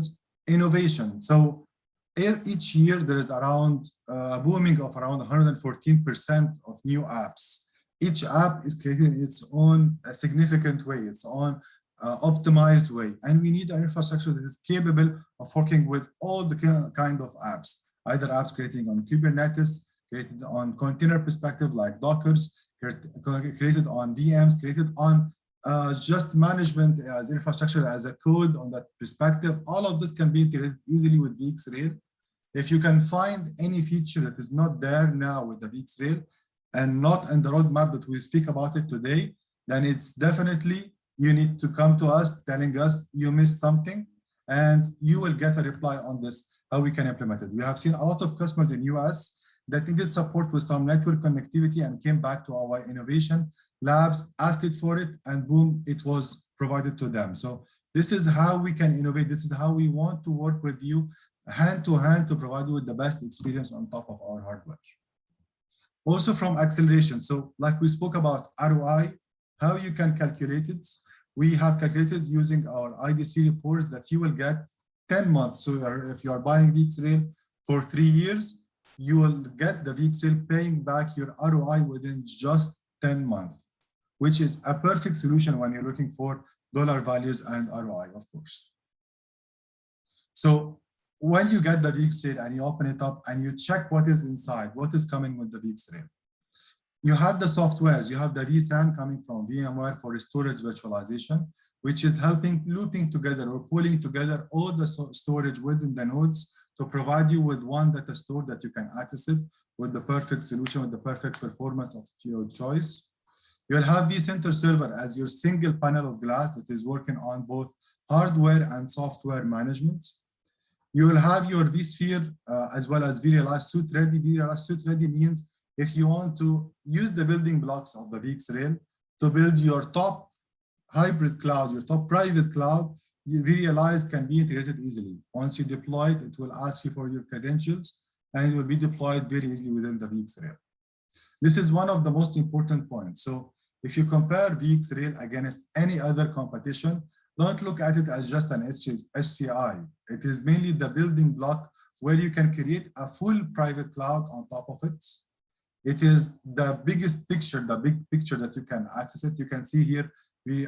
innovation. So each year there is around booming of around 114% of new apps. Each app is created in its own significant way, its own optimized way. And we need an infrastructure that is capable of working with all the kind of apps, either apps creating on Kubernetes, created on container perspective like Dockers, created on VMs, created on just management as infrastructure as a code on that perspective. All of this can be integrated easily with VxRail. If you can find any feature that is not there now with the VxRail and not in the roadmap that we speak about it today, then it's definitely you need to come to us telling us you missed something, and you will get a reply on this, how we can implement it. We have seen a lot of customers in US that needed support with some network connectivity and came back to our innovation labs, asked for it, and boom, it was provided to them. So this is how we can innovate. This is how we want to work with you hand to hand to provide you with the best experience on top of our hardware. Also from acceleration. So like we spoke about ROI, how you can calculate it. We have calculated using our IDC reports that you will get 10 months. So if you are buying VxRail for 3 years, you will get the VxRail paying back your ROI within just 10 months, which is a perfect solution when you're looking for dollar values and ROI, of course. So when you get the VxRail and you open it up and you check what is inside, what is coming with the VxRail, you have the softwares, you have the vSAN coming from VMware for storage virtualization, which is helping looping together or pulling together all the storage within the nodes to provide you with one data store that you can access it with the perfect solution, with the perfect performance of your choice. You'll have vCenter Server as your single panel of glass that is working on both hardware and software management. You will have your vSphere as well as VxRail Suite Ready. VxRail Suite Ready means if you want to use the building blocks of the VxRail to build your top hybrid cloud, your top private cloud, VxRail can be integrated easily. Once you deploy it, it will ask you for your credentials and it will be deployed very easily within the VxRail. This is one of the most important points. So if you compare VxRail against any other competition, don't look at it as just an HCI. It is mainly the building block where you can create a full private cloud on top of it. It is the biggest picture, the big picture that you can access it. You can see here,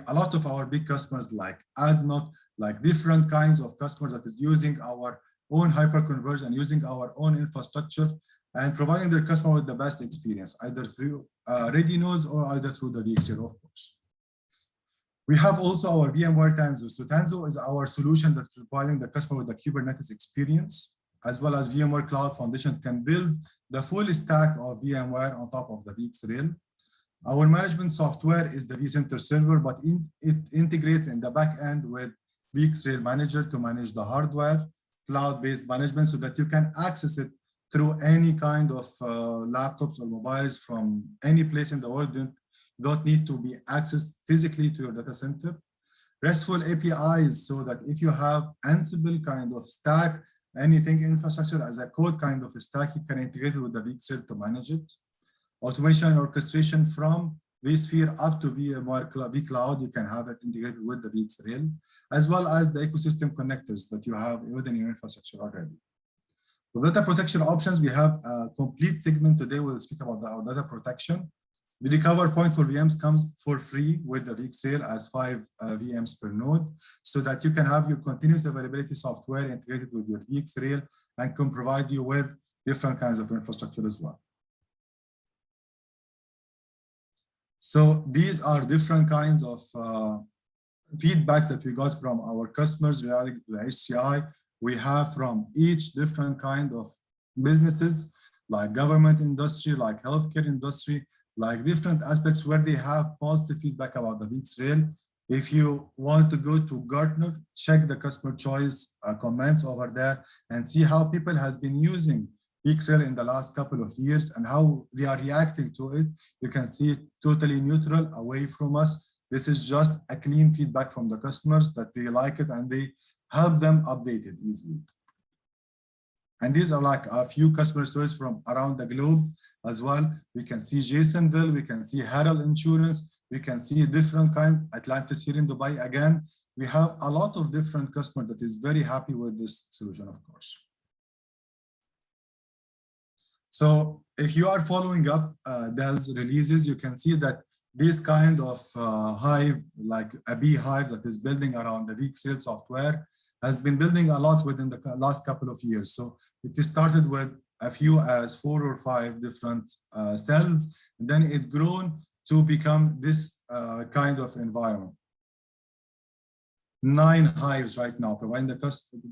a lot of our big customers like ADNOC, like different kinds of customers that is using our own hyperconverged and using our own infrastructure and providing their customer with the best experience, either through ready nodes or either through the VxRail, of course. We have also our VMware Tanzu. So Tanzu is our solution that's providing the customer with the Kubernetes experience, as well as VMware Cloud Foundation can build the full stack of VMware on top of the VxRail. Our management software is the vCenter Server, but it integrates in the back end with VxRail Manager to manage the hardware, cloud-based management, so that you can access it through any kind of laptops or mobiles from any place in the world. Don't need to be accessed physically to your data center. RESTful APIs, so that if you have Ansible kind of stack, anything infrastructure as a code kind of a stack, you can integrate it with the VxRail to manage it. Automation and orchestration from vSphere up to VMware vCloud, you can have it integrated with the VxRail, as well as the ecosystem connectors that you have within your infrastructure already. For data protection options, we have a complete segment today. We'll speak about our data protection. The recover point for VMs comes for free with the VxRail as 5 VMs per node, so that you can have your continuous availability software integrated with your VxRail and can provide you with different kinds of infrastructure as well. So these are different kinds of feedbacks that we got from our customers regarding the HCI. We have from each different kind of businesses, like government industry, like healthcare industry, like different aspects where they have positive feedback about the VxRail. If you want to go to Gartner, check the customer choice comments over there and see how people has been using VxRail in the last couple of years and how they are reacting to it. You can see it totally neutral away from us. This is just a clean feedback from the customers that they like it and they help them update it easily. And these are like a few customer stories from around the globe as well. We can see Jasonville, we can see Herald Insurance, we can see different kind, Atlantis here in Dubai again. We have a lot of different customers that is very happy with this solution, of course. So if you are following up Dell's releases, you can see that this kind of hive, like a beehive that is building around the VxRail software, has been building a lot within the last couple of years. So it started with a few as 4 or 5 different cells, and then it grown to become this kind of environment. 9 hives right now,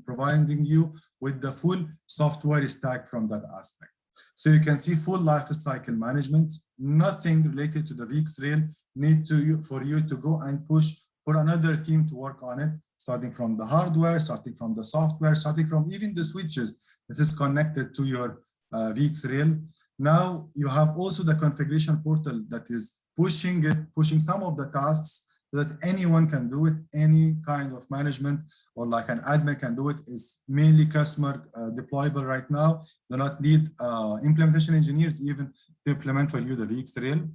providing you with the full software stack from that aspect. So you can see full life cycle management, nothing related to the VxRail for you to go and push for another team to work on it, starting from the hardware, starting from the software, starting from even the switches that is connected to your VxRail. Now you have also the configuration portal that is pushing some of the tasks that anyone can do it, any kind of management or like an admin can do it. Is mainly customer deployable right now. Do not need implementation engineers even to implement for you the VxRail.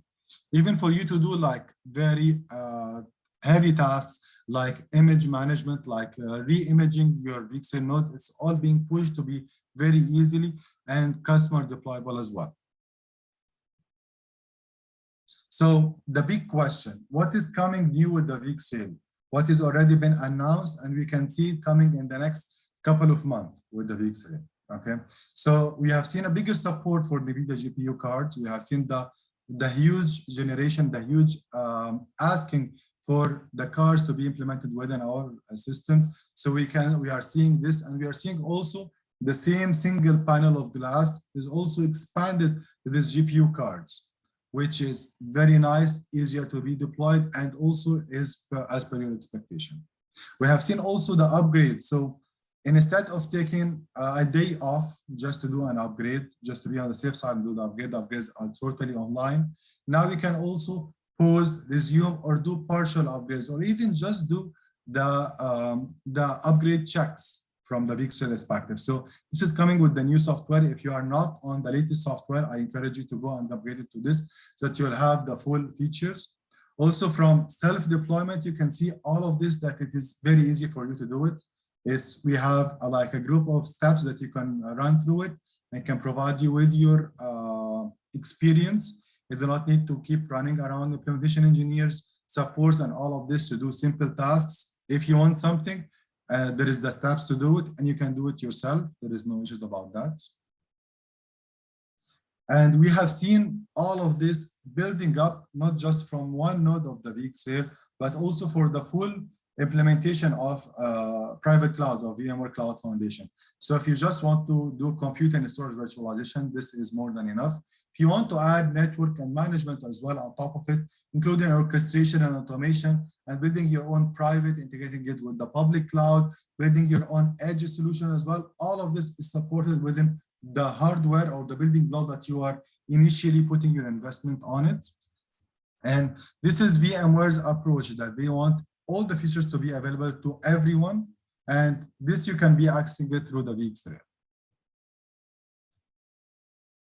Even for you to do like very heavy tasks like image management, like re-imaging your VxRail node, it's all being pushed to be very easily and customer deployable as well. So the big question, what is coming new with the VxRail? What has already been announced, and we can see it coming in the next couple of months with the VxRail, okay? So we have seen a bigger support for NVIDIA GPU cards. We have seen the huge generation, the huge asking for the cards to be implemented within our systems. So we are seeing this, and we are seeing also the same single panel of glass is also expanded to these GPU cards, which is very nice, easier to be deployed, and also is as per your expectation. We have seen also the upgrade. So instead of taking a day off just to do an upgrade, just to be on the safe side and do the upgrade, the upgrades are totally online. Now we can also pause, resume, or do partial upgrades, or even just do the upgrade checks from the VxRail perspective. So this is coming with the new software. If you are not on the latest software, I encourage you to go and upgrade it to this so that you'll have the full features. Also from self-deployment, you can see all of this, that it is very easy for you to do it. We have like a group of steps that you can run through it and can provide you with your experience. You do not need to keep running around implementation engineers, supports, and all of this to do simple tasks. If you want something, there is the steps to do it, and you can do it yourself. There is no issues about that. And we have seen all of this building up, not just from one node of the VxRail, but also for the full implementation of private clouds or VMware Cloud Foundation. So if you just want to do compute and storage virtualization, this is more than enough. If you want to add network and management as well on top of it, including orchestration and automation, and building your own private, integrating it with the public cloud, building your own edge solution as well, all of this is supported within the hardware or the building block that you are initially putting your investment on it. And this is VMware's approach, that they want all the features to be available to everyone, and this you can be accessing it through the VxRail.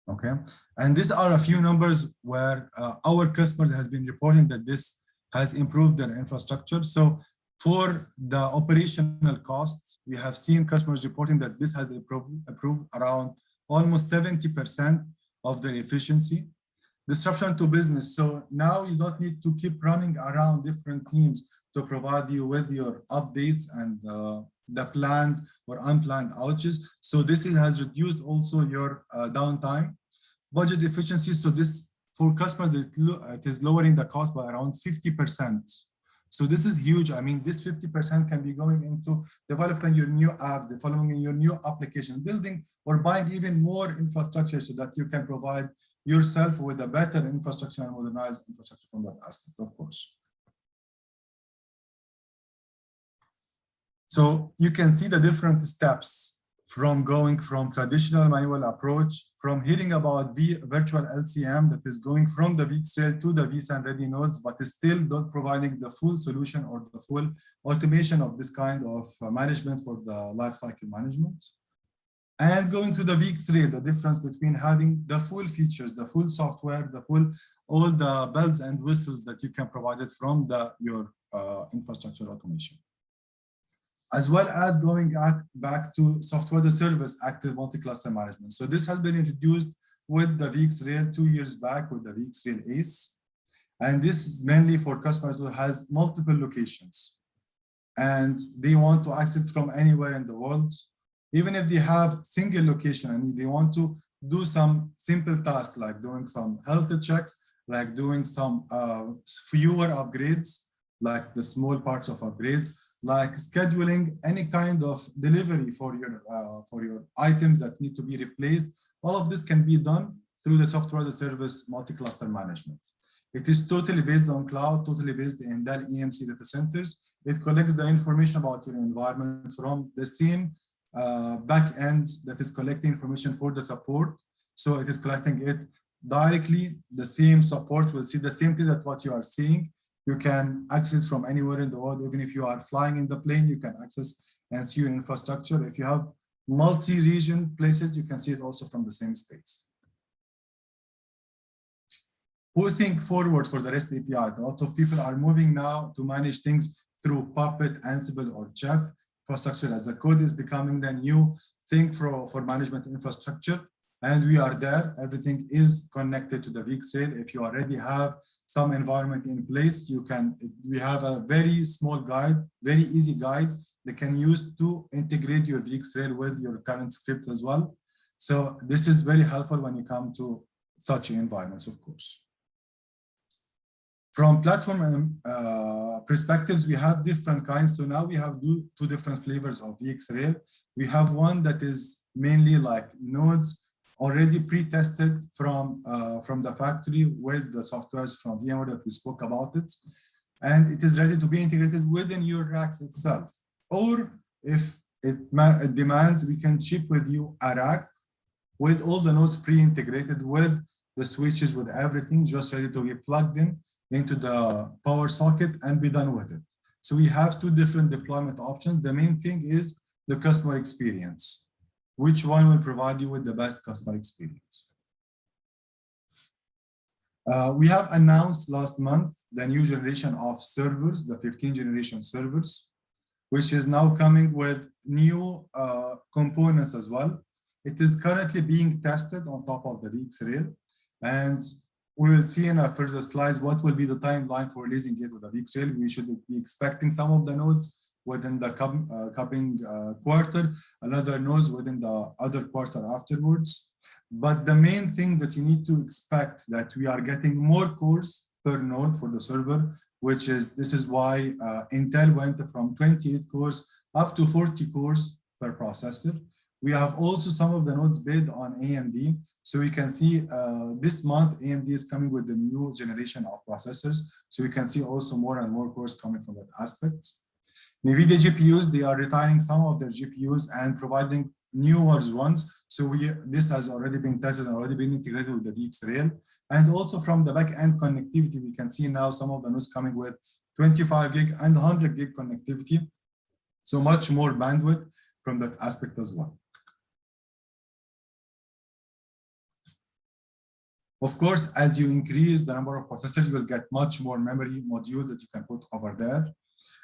Okay, and these are a few numbers where our customers has been reporting that this has improved their infrastructure. So for the operational costs, we have seen customers reporting that this has improved around almost 70% of their efficiency. Disruption to business. So now you don't need to keep running around different teams to provide you with your updates and the planned or unplanned outages. So this has reduced also your downtime. Budget efficiency. So this for customers, it is lowering the cost by around 50%. So this is huge. I mean, this 50% can be going into developing your new app, developing your new application, building or buying even more infrastructure so that you can provide yourself with a better infrastructure and modernized infrastructure from that aspect, of course. So you can see the different steps from going from traditional manual approach, from hearing about virtual LCM that is going from the VxRail to the vSAN ready nodes, but is still not providing the full solution or the full automation of this kind of management for the lifecycle management. And going to the VxRail, the difference between having the full features, the full software, all the bells and whistles that you can provide it from your infrastructure automation, as well as going back to software as a service active multi-cluster management. So this has been introduced with the VxRail 2 years back with the VxRail ACE. And this is mainly for customers who has multiple locations and they want to access from anywhere in the world. Even if they have single location and they want to do some simple tasks like doing some health checks, like doing some fewer upgrades, like the small parts of upgrades, like scheduling any kind of delivery for your items that need to be replaced. All of this can be done through the software as a service multi-cluster management. It is totally based on cloud, totally based in Dell EMC data centers. It collects the information about your environment from the same back end that is collecting information for the support. So it is collecting it directly. The same support will see the same thing that what you are seeing. You can access from anywhere in the world. Even if you are flying in the plane, you can access and see your infrastructure. If you have multi-region places, you can see it also from the same space. Putting forward for the REST API, a lot of people are moving now to manage things through Puppet, Ansible, or Chef. Infrastructure as a code is becoming the new thing for management infrastructure. And we are there. Everything is connected to the VxRail. If you already have some environment in place, we have a very small guide, very easy guide that can use to integrate your VxRail with your current script as well. So this is very helpful when you come to such environments, of course. From platform perspectives, we have different kinds. So now we have two different flavors of VxRail. We have one that is mainly like nodes already pre-tested from the factory with the softwares from VMware that we spoke about it. And it is ready to be integrated within your racks itself. Or if it demands, we can ship with you a rack with all the nodes pre-integrated with the switches, with everything just ready to be plugged into the power socket and be done with it. So we have two different deployment options. The main thing is the customer experience. Which one will provide you with the best customer experience? We have announced last month the new generation of servers, the 15th generation servers, which is now coming with new components as well. It is currently being tested on top of the VxRail, and we will see in our further slides what will be the timeline for releasing it with the VxRail. We should be expecting some of the nodes within the coming quarter, another nodes within the other quarter afterwards. But the main thing that you need to expect that we are getting more cores per node for the server, this is why Intel went from 28 cores up to 40 cores per processor. We have also some of the nodes based on AMD. So we can see this month, AMD is coming with the new generation of processors. So we can see also more and more cores coming from that aspect. NVIDIA GPUs, they are retiring some of their GPUs and providing newer ones. So this has already been tested and already been integrated with the VxRail. And also from the back-end connectivity, we can see now some of the nodes coming with 25 gig and 100 gig connectivity. So much more bandwidth from that aspect as well. Of course, as you increase the number of processors, you will get much more memory modules that you can put over there.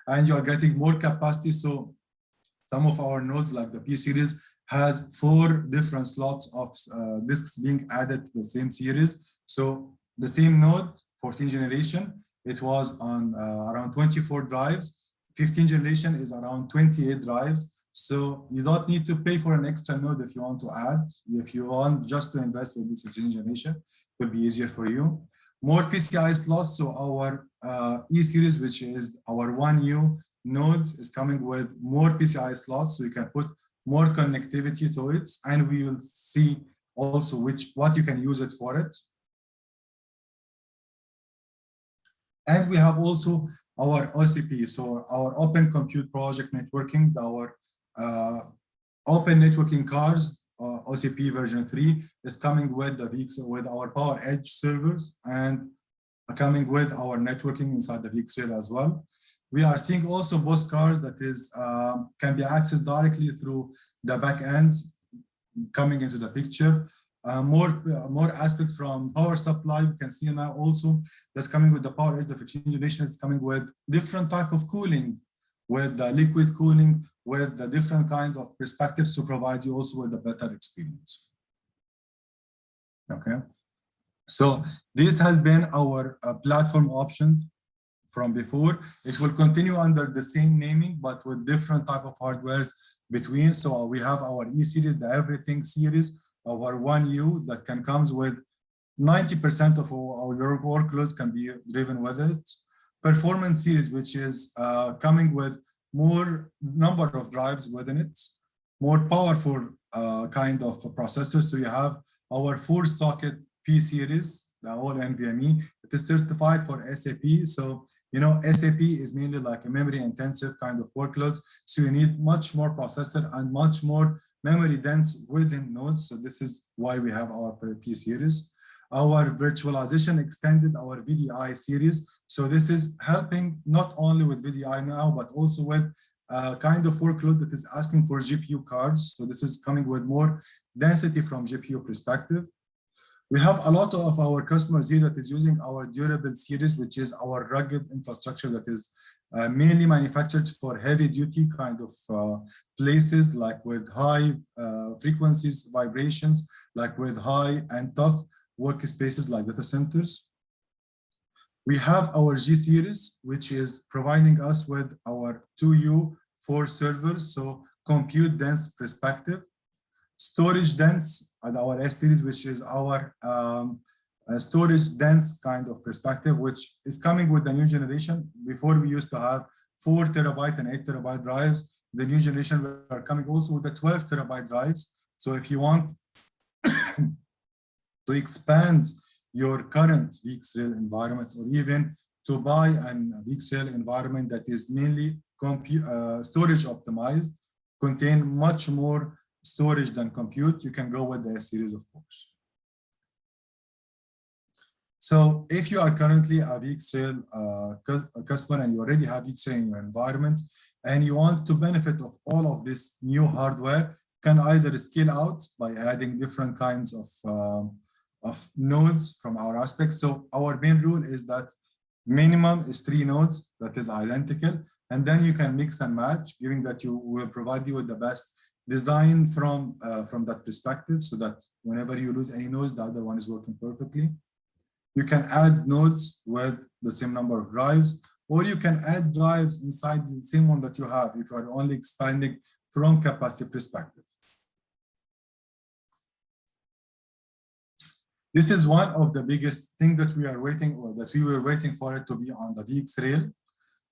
And you are getting more capacity. So some of our nodes, like the P series, has 4 different slots of disks being added to the same series. So the same node, 14th generation, it was on around 24 drives. 15th generation is around 28 drives. So you don't need to pay for an extra node if you want to add. If you want just to invest with this 15th generation, it will be easier for you. More PCI slots, so our E series, which is our 1U nodes, is coming with more PCI slots, so you can put more connectivity to it, and we will see also what you can use it for it. And we have also our OCP, so our Open Compute Project Networking, our Open Networking cards. OCP version 3 is coming with with our Power Edge servers and coming with our networking inside the VxRail as well. We are seeing also both cards that can be accessed directly through the back end coming into the picture. More aspects from power supply. We can see now also that's coming with the Power Edge. The 15th generation is coming with different type of cooling, with the liquid cooling, with the different kind of perspectives to provide you also with a better experience. Okay. So this has been our platform options from before. It will continue under the same naming, but with different type of hardwares between. So we have our E series, the everything series, our 1U that can comes with 90% of our workloads can be driven with it. Performance series, which is coming with more number of drives within it, more powerful kind of processors. So you have our 4-socket P series, the whole NVMe. It is certified for SAP. So, you know, SAP is mainly like a memory intensive kind of workloads. So you need much more processor and much more memory dense within nodes. So this is why we have our P series. Our virtualization extended our VDI series. So this is helping not only with VDI now, but also with kind of workload that is asking for GPU cards. So this is coming with more density from GPU perspective. We have a lot of our customers here that is using our durable series, which is our rugged infrastructure that is mainly manufactured for heavy duty kind of places, like with high frequencies, vibrations, like with high and tough workspaces like data centers. We have our G series, which is providing us with our 2U for servers, so compute dense perspective. Storage dense and our S series, which is our storage dense kind of perspective, which is coming with the new generation. Before we used to have 4 terabyte and 8 terabyte drives. The new generation we are coming also with the 12 terabyte drives. So if you want to expand your current VxRail environment, or even to buy an VxRail environment that is mainly storage optimized, contain much more storage than compute, you can go with the S series, of course. So if you are currently a VxRail customer and you already have VxRail in your environment and you want to benefit of all of this new hardware, can either scale out by adding different kinds of nodes from our aspect. So our main rule is that minimum is 3 nodes that is identical, and then you can mix and match, giving that you will provide you with the best design from that perspective, so that whenever you lose any nodes, the other one is working perfectly. You can add nodes with the same number of drives, or you can add drives inside the same one that you have if you are only expanding from capacity perspective. This is one of the biggest things that we are waiting, or that we were waiting for it to be on the VxRail,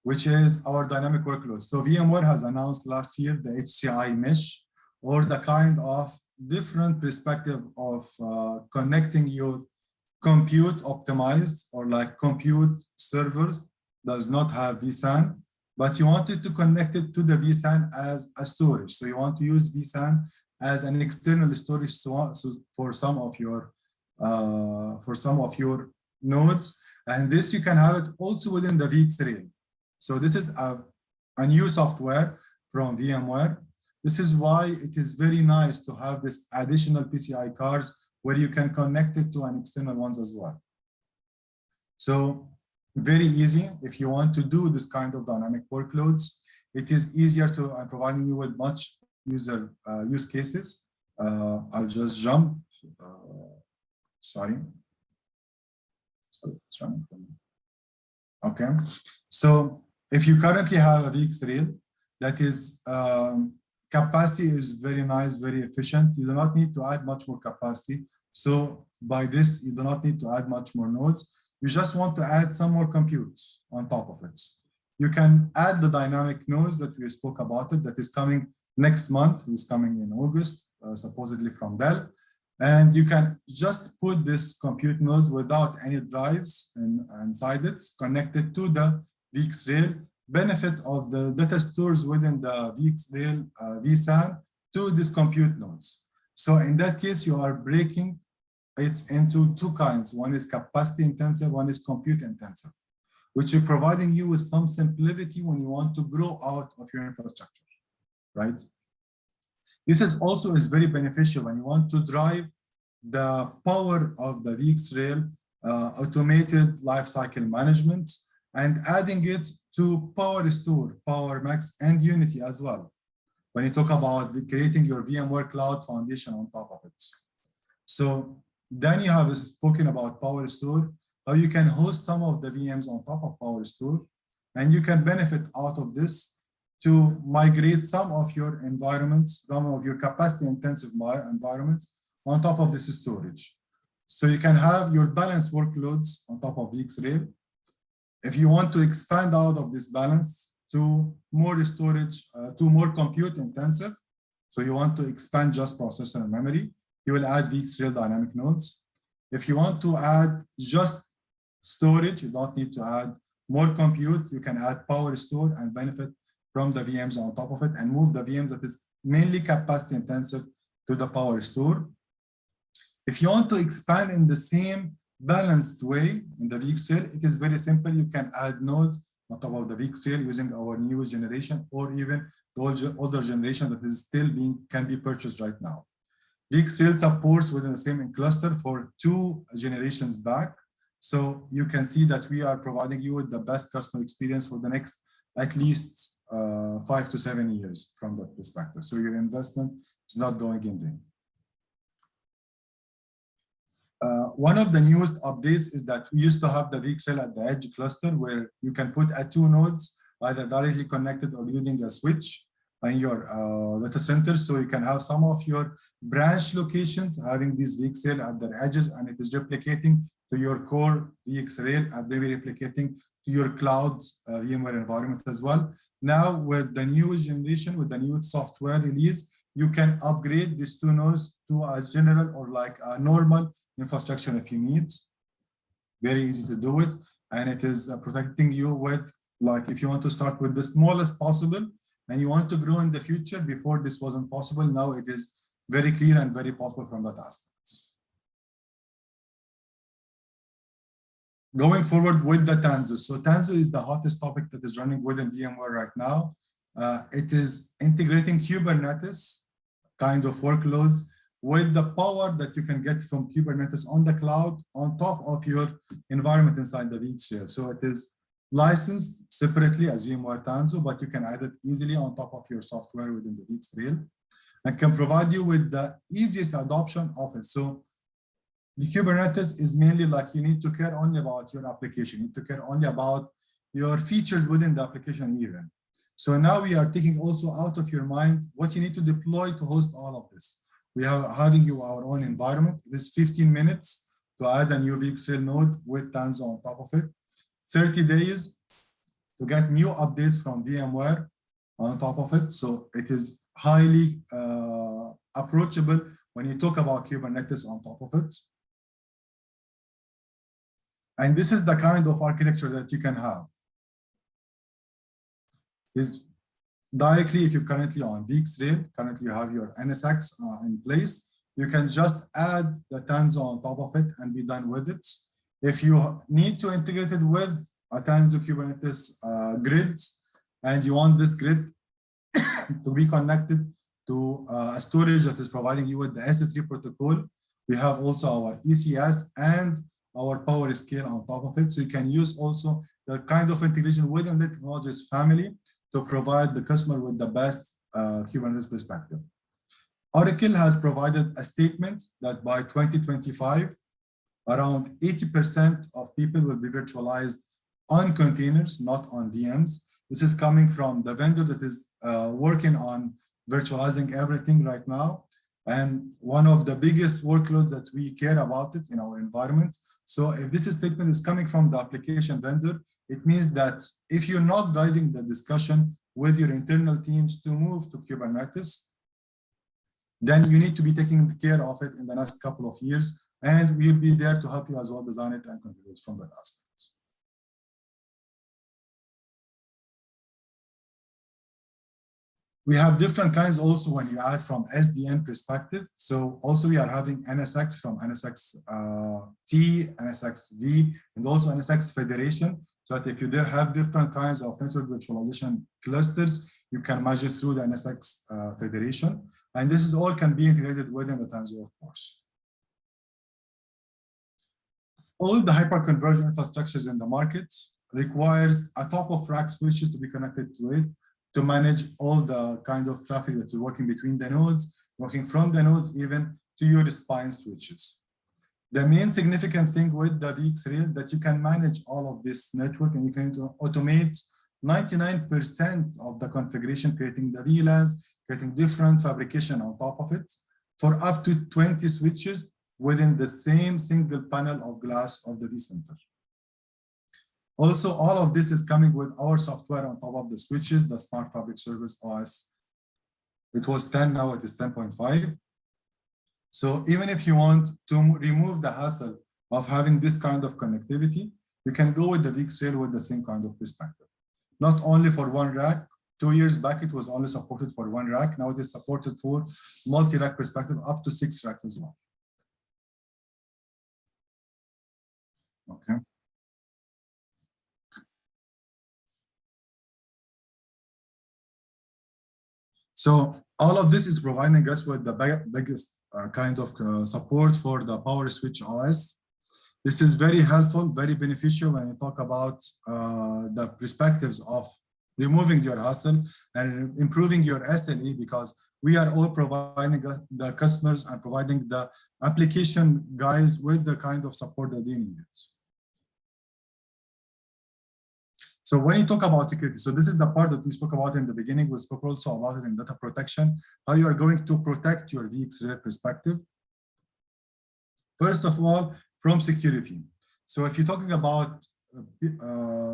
which is our dynamic workload. So VMware has announced last year the HCI mesh, or the kind of different perspective of connecting your compute optimized, or like compute servers does not have vSAN, but you wanted to connect it to the vSAN as a storage. So you want to use vSAN as an external storage for some of your nodes, and this you can have it also within the VxRail. So this is a new software from VMware. This is why it is very nice to have this additional PCI cards where you can connect it to an external ones as well. So very easy if you want to do this kind of dynamic workloads. It is easier to providing you with much use cases. I'll just jump. Sorry, it's running for me. Okay, so if you currently have a VxRail that is capacity is very nice, very efficient, you do not need to add much more capacity. So by this, you do not need to add much more nodes. You just want to add some more compute on top of it. You can add the dynamic nodes that we spoke about it, that is coming next month, is coming in August, supposedly from Dell. And you can just put this compute nodes without any drives inside it, connected to the VxRail, benefit of the data stores within the VxRail vSAN to these compute nodes. So in that case, you are breaking it into 2 kinds. One is capacity intensive, one is compute intensive, which is providing you with some simplicity when you want to grow out of your infrastructure, right? This is also very beneficial when you want to drive the power of the VxRail automated lifecycle management, and adding it to PowerStore, PowerMax, and Unity as well, when you talk about creating your VMware Cloud Foundation on top of it. So Then you have spoken about PowerStore, how you can host some of the VMs on top of PowerStore, and you can benefit out of this to migrate some of your environments, some of your capacity-intensive environments on top of this storage. So you can have your balanced workloads on top of VxRail. If you want to expand out of this balance to more storage, to more compute intensive, so you want to expand just processor and memory, you will add VxRail dynamic nodes. If you want to add just storage, you don't need to add more compute, you can add PowerStore and benefit from the VMs on top of it and move the VM that is mainly capacity intensive to the PowerStore. If you want to expand in the same balanced way in the VxRail, it is very simple. You can add nodes on top of the VxRail using our new generation or even the older generation that is still can be purchased right now. VxRail supports within the same cluster for 2 generations back. So you can see that we are providing you with the best customer experience for the next at least 5 to 7 years from that perspective. So your investment is not going in vain. One of the newest updates is that we used to have the VxRail at the edge cluster where you can put 2 nodes either directly connected or using a switch in your data center. So you can have some of your branch locations having these VxRail at their edges, and it is replicating to your core VxRail and maybe replicating to your cloud VMware environment as well. Now with the new generation, with the new software release, you can upgrade these 2 nodes to a general or like a normal infrastructure if you need. Very easy to do it. And it is protecting you with, like, if you want to start with the smallest possible and you want to grow in the future, before this wasn't possible, now it is very clear and very possible from that aspect. Going forward with the Tanzu. So Tanzu is the hottest topic that is running within VMware right now. It is integrating Kubernetes kind of workloads with the power that you can get from Kubernetes on the cloud on top of your environment inside the VxRail. So it is licensed separately as VMware Tanzu, but you can add it easily on top of your software within the VxRail and can provide you with the easiest adoption of it. So the Kubernetes is mainly like you need to care only about your application, you need to care only about your features within the application even. So now we are taking also out of your mind what you need to deploy to host all of this. We are having you our own environment. It is 15 minutes to add a new VxRail node with Tanzu on top of it. 30 days to get new updates from VMware on top of it. So it is highly approachable when you talk about Kubernetes on top of it. And this is the kind of architecture that you can have. Is directly, if you're currently on VxRail, currently you have your NSX in place, you can just add the Tanzu on top of it and be done with it. If you need to integrate it with a Tanzu Kubernetes grid, and you want this grid to be connected to a storage that is providing you with the S3 protocol, we have also our ECS and our PowerScale on top of it. So you can use also the kind of integration within the technologies family to provide the customer with the best Kubernetes perspective. Oracle has provided a statement that by 2025, around 80% of people will be virtualized on containers, not on VMs. This is coming from the vendor that is working on virtualizing everything right now. And one of the biggest workloads that we care about it in our environment. So if this statement is coming from the application vendor, it means that if you're not driving the discussion with your internal teams to move to Kubernetes, then you need to be taking care of it in the next couple of years. And we'll be there to help you as well design it and contribute from that aspect. We have different kinds also when you add from SDN perspective. So also we are having NSX from NSX-T, NSX-V, and also NSX Federation. So that if you have different kinds of network virtualization clusters, you can measure through the NSX Federation. And this is all can be integrated within the Tanzu, of course. All the hyperconverged infrastructures in the market requires a top of rack switches to be connected to it, to manage all the kind of traffic that is working between the nodes, working from the nodes even to your spine switches. The main significant thing with the VxRail that you can manage all of this network and you can automate 99% of the configuration, creating the VLANs, creating different fabrication on top of it for up to 20 switches within the same single panel of glass of the vCenter. Also, all of this is coming with our software on top of the switches, the Smart Fabric Service OS. It was 10, now it is 10.5. So even if you want to remove the hassle of having this kind of connectivity, you can go with the VxRail with the same kind of perspective. Not only for one rack. 2 years back, it was only supported for one rack. Now it is supported for multi-rack perspective, up to 6 racks as well. Okay. So all of this is providing us with the biggest kind of support for the Power Switch OS. This is very helpful, very beneficial when you talk about the perspectives of removing your hassle and improving your SLE, because we are all providing the customers and providing the application guys with the kind of support that they need. So when you talk about security, so this is the part that we spoke about in the beginning. We spoke also about it in data protection, how you are going to protect your VxRail perspective. First of all, from security. So if you're talking about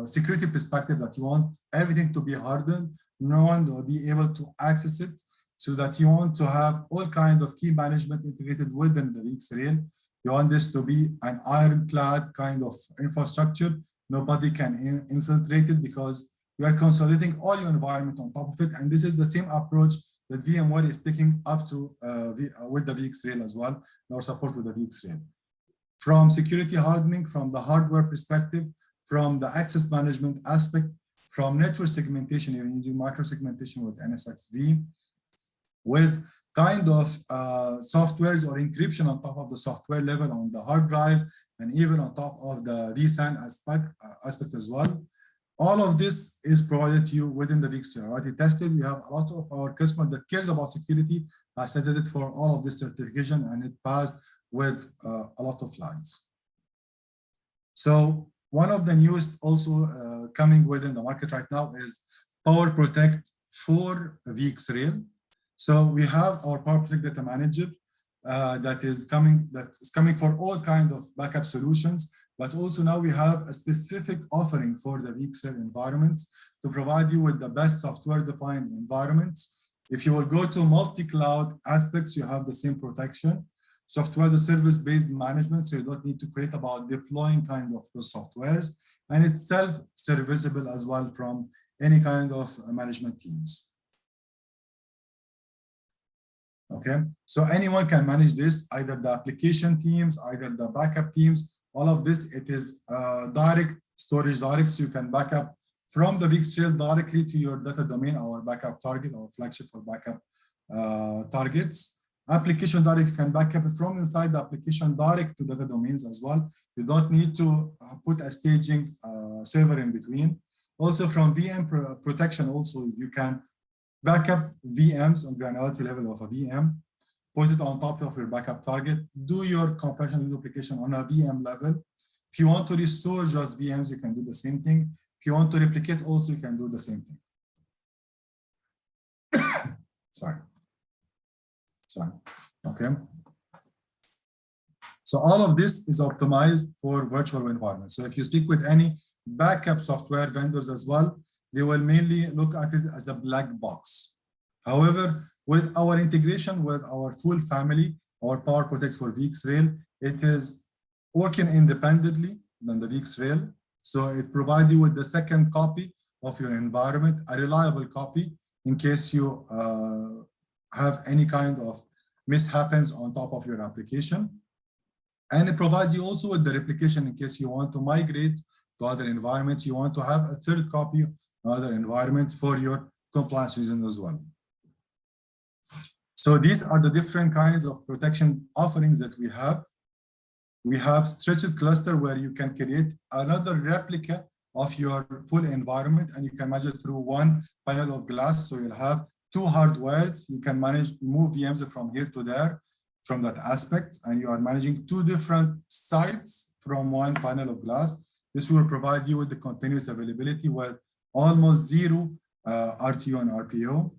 security perspective, that you want everything to be hardened, no one will be able to access it, so that you want to have all kinds of key management integrated within the VxRail. You want this to be an ironclad kind of infrastructure. Nobody can infiltrate it, because you are consolidating all your environment on top of it. And this is the same approach that VMware is taking up to with the VxRail as well, our support with the VxRail. From security hardening, from the hardware perspective, from the access management aspect, from network segmentation, you're using micro segmentation with NSXV, with kind of softwares or encryption on top of the software level on the hard drive, and even on top of the vSAN aspect as well. All of this is provided to you within the VxRail. Already tested. We have a lot of our customers that cares about security, set it for all of this certification, and it passed with a lot of flags. So one of the newest also coming within the market right now is Power Protect for VxRail. So we have our Power Protect Data Manager that is coming for all kinds of backup solutions, but also now we have a specific offering for the VxRail environments to provide you with the best software-defined environments. If you will go to multi-cloud aspects, you have the same protection. Software as a service-based management, so you don't need to create about deploying kind of those softwares, and it's self-serviceable as well from any kind of management teams. Okay, so anyone can manage this, either the application teams, either the backup teams, all of this. It is direct storage direct, so you can back up from the VxRail directly to your data domain, our backup target, our flagship for backup targets. Application direct, you can back up from inside the application direct to data domains as well. You don't need to put a staging server in between. Also from VM protection, also you can backup VMs on granularity level of a VM, put it on top of your backup target, do your compression duplication on a VM level. If you want to restore just VMs, you can do the same thing. If you want to replicate also, you can do the same thing. Sorry. Okay. So all of this is optimized for virtual environments. So if you speak with any backup software vendors as well, they will mainly look at it as a black box. However, with our integration with our full family, our Power Protect for VxRail, it is working independently than the VxRail. So it provides you with the second copy of your environment, a reliable copy in case you have any kind of mishaps on top of your application. And it provides you also with the replication in case you want to migrate to other environments. You want to have a third copy of other environments for your compliance reasons as well. So these are the different kinds of protection offerings that we have. We have stretched cluster where you can create another replica of your full environment, and you can manage it through one panel of glass. So you'll have two hardwares. You can manage move VMs from here to there. from that aspect, and you are managing two different sites from one panel of glass. This will provide you with the continuous availability with almost zero RTO and RPO.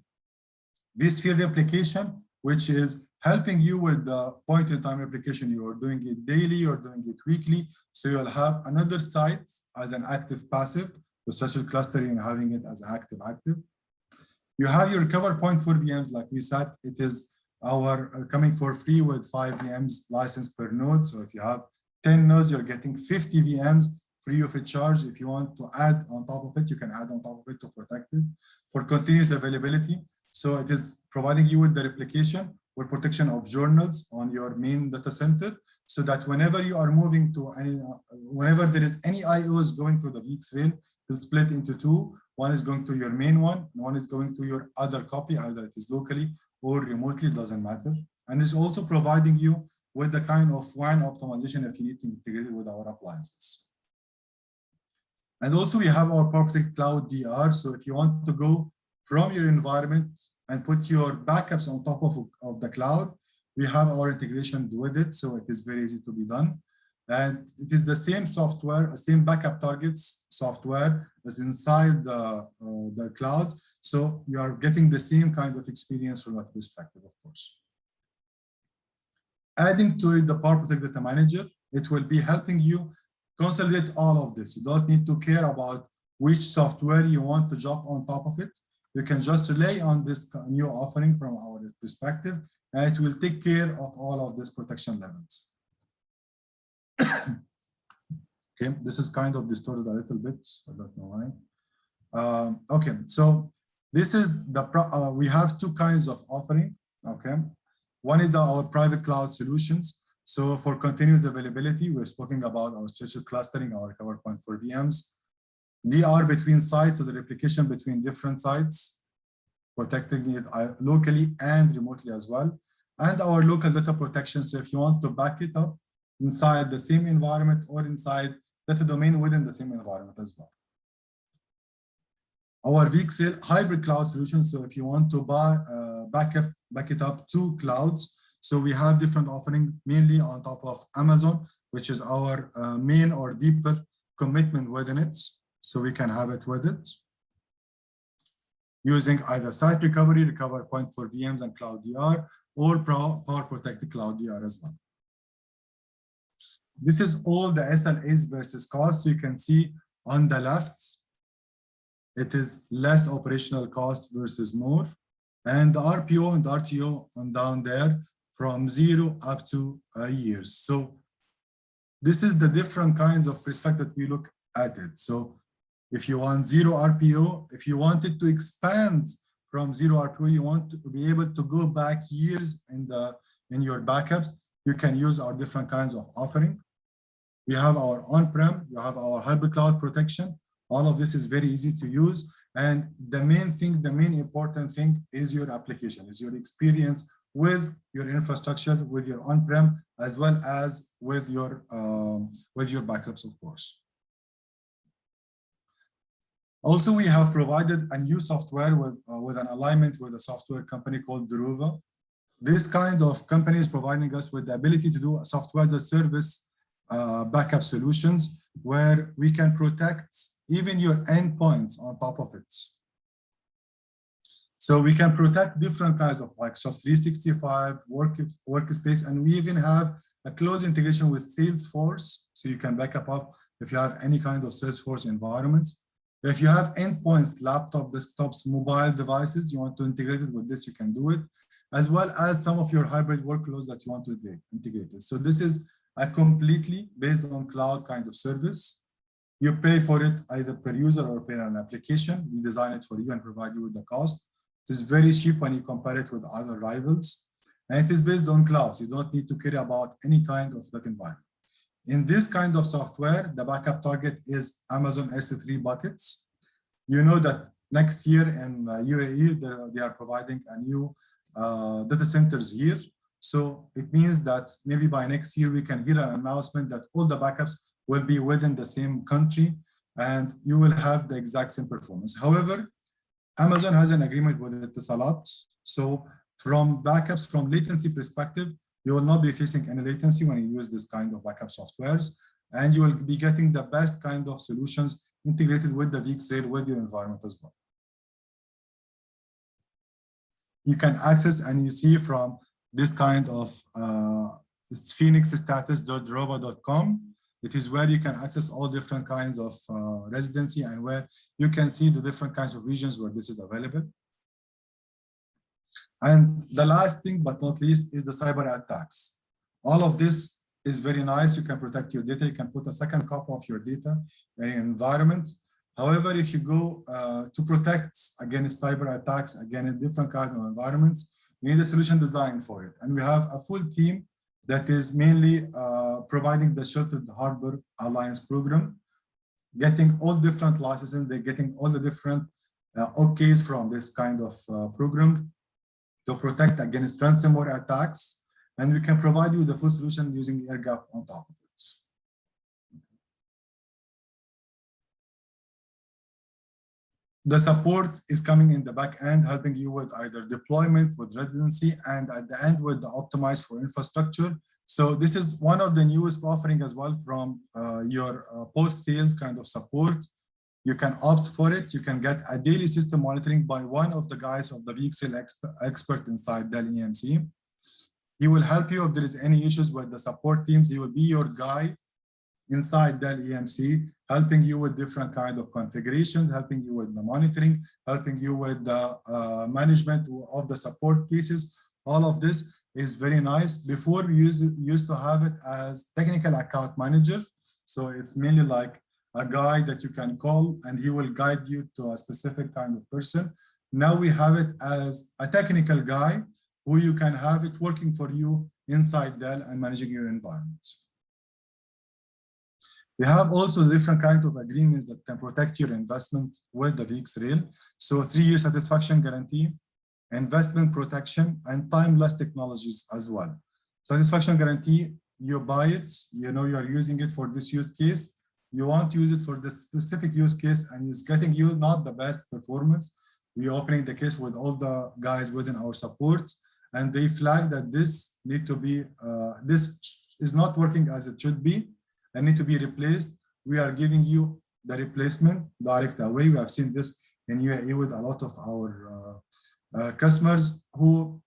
vSphere replication, which is helping you with the point-in-time replication. You are doing it daily, you're doing it weekly, so you'll have another site as an active-passive, with social clustering and having it as active-active. You have your recover point for VMs, like we said, it is our coming for free with 5 VMs license per node. So if you have 10 nodes, you're getting 50 VMs free of a charge. If you want to add on top of it, you can add on top of it to protect it for continuous availability. So it is providing you with the replication or protection of journals on your main data center, so that whenever you are moving to any, whenever there is any IOs going to the VxRail, it's split into two. One is going to your main one, and one is going to your other copy, either it is locally or remotely, it doesn't matter. And it's also providing you with the kind of WAN optimization if you need to integrate it with our appliances. And also we have our PowerStore Cloud DR. So if you want to go from your environment and put your backups on top of the cloud, we have our integration with it. So it is very easy to be done. And it is the same software, same backup targets software as inside the cloud. So you are getting the same kind of experience from that perspective, of course. Adding to it the PowerStore Data Manager, it will be helping you consolidate all of this. You don't need to care about which software you want to drop on top of it. You can just rely on this new offering from our perspective, and it will take care of all of these protection levels. Okay, this is kind of distorted a little bit. I don't know why. Okay, so this is the we have two kinds of offering. Okay, one is our private cloud solutions. So for continuous availability, we're speaking about our structured clustering, our recovery point for VMs, DR between sites, so the replication between different sites, protecting it locally and remotely as well, and our local data protection. So if you want to back it up inside the same environment or inside data domain within the same environment as well. Our VxRail hybrid cloud solution. So if you want to back it up to clouds, so we have different offering mainly on top of Amazon, which is our main or deeper commitment within it. So we can have it with it using either site recovery, recovery point for VMs and cloud DR, or power protected cloud DR as well. This is all the SLAs versus cost. So you can see on the left, it is less operational cost versus more. And the RPO and RTO on down there from 0 up to years. So this is the different kinds of perspective we look at it. So if you want 0 RPO, if you wanted to expand from 0 RPO, you want to be able to go back years in your backups, you can use our different kinds of offering. We have our on-prem, you have our hybrid cloud protection. All of this is very easy to use. And the main thing, the main important thing is your application, is your experience with your infrastructure, with your on-prem, as well as with your backups, of course. Also, we have provided a new software with an alignment with a software company called Druva. This kind of company is providing us with the ability to do a software as a service backup solutions, where we can protect even your endpoints on top of it. So we can protect different kinds of Microsoft 365, workspace, and we even have a close integration with Salesforce. So you can back up if you have any kind of Salesforce environments. If you have endpoints, laptop, desktops, mobile devices, you want to integrate it with this, you can do it, as well as some of your hybrid workloads that you want to integrate it. So this is a completely based on cloud kind of service. You pay for it either per user or per an application. We design it for you and provide you with the cost. It is very cheap when you compare it with other rivals. And it is based on clouds. You don't need to care about any kind of that environment. In this kind of software, the backup target is Amazon S3 buckets. You know that next year in UAE, they are providing a new data centers here. So it means that maybe by next year, we can hear an announcement that all the backups will be within the same country and you will have the exact same performance. However, Amazon has an agreement with Etisalat. So from backups, from latency perspective, You will not be facing any latency when you use this kind of backup softwares, and you will be getting the best kind of solutions integrated with the VxRail with your environment as well. You can access, and you see from this kind of phoenixstatus.drova.com. It is where you can access all different kinds of residency, and where you can see the different kinds of regions where this is available. And the last thing, but not least, is the cyber attacks. All of this is very nice. You can protect your data. You can put a second copy of your data in your environment. However, if you go to protect against cyber attacks, again, in different kinds of environments, you need a solution designed for it. And we have a full team that is mainly providing the Sheltered Harbor Alliance program, getting all different licenses. They're getting all the different OKs from this kind of program to protect against ransomware attacks. And we can provide you the full solution using air gap on top of it. The support is coming in the back end, helping you with either deployment, with redundancy, and at the end with the optimized for infrastructure. So this is one of the newest offering as well from your post-sales kind of support. You can opt for it. You can get a daily system monitoring by one of the guys of the VxRail expert inside Dell EMC. He will help you if there is any issues with the support teams. He will be your guy inside Dell EMC, helping you with different kind of configurations, helping you with the monitoring, helping you with the management of the support cases. All of this is very nice. Before we used to have it as technical account manager. So it's mainly like a guy that you can call and he will guide you to a specific kind of person. Now we have it as a technical guy who you can have it working for you inside Dell and managing your environment. We have also different kinds of agreements that can protect your investment with the VxRail. So 3-year satisfaction guarantee, investment protection, and timeless technologies as well. Satisfaction guarantee, you buy it, you know you are using it for this use case. You want to use it for this specific use case, and it's getting you not the best performance. We're opening the case with all the guys within our support, and they flag that this need to be, this is not working as it should be, and need to be replaced. We are giving you the replacement direct away. We have seen this in UAE with a lot of our customers who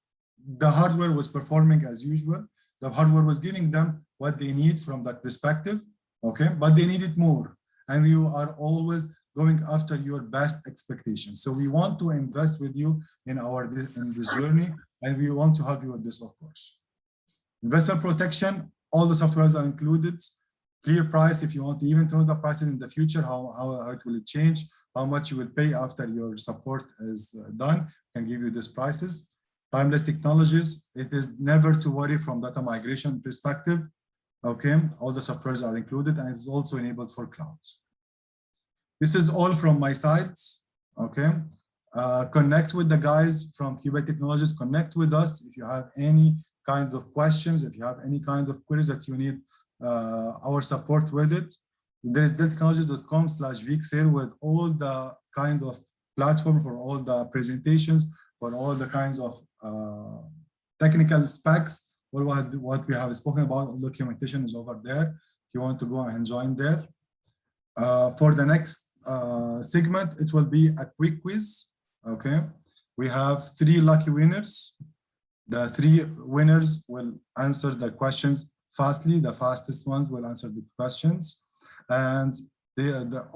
the hardware was performing as usual. The hardware was giving them what they need from that perspective, okay? But they needed more. And you are always going after your best expectations. So we want to invest with you in this journey, and we want to help you with this, of course. Investment protection, all the softwares are included. Clear price, if you want to even know the prices in the future, how it will change, how much you will pay after your support is done, can give you these prices. Timeless technologies, it is never to worry from data migration perspective. Okay, all the softwares are included, and it's also enabled for clouds. This is all from my side. Okay, connect with the guys from Qubit Technologies. Connect with us if you have any kind of questions, if you have any kind of queries that you need our support with it. There is delltechnologies.com/VxRail with all the kind of platform for all the presentations, for all the kinds of technical specs, or what we have spoken about. Documentation is over there. If you want to go and join there. For the next segment, it will be a quick quiz. Okay, we have 3 lucky winners. The 3 winners will answer the questions fastly. The fastest ones will answer the questions, and they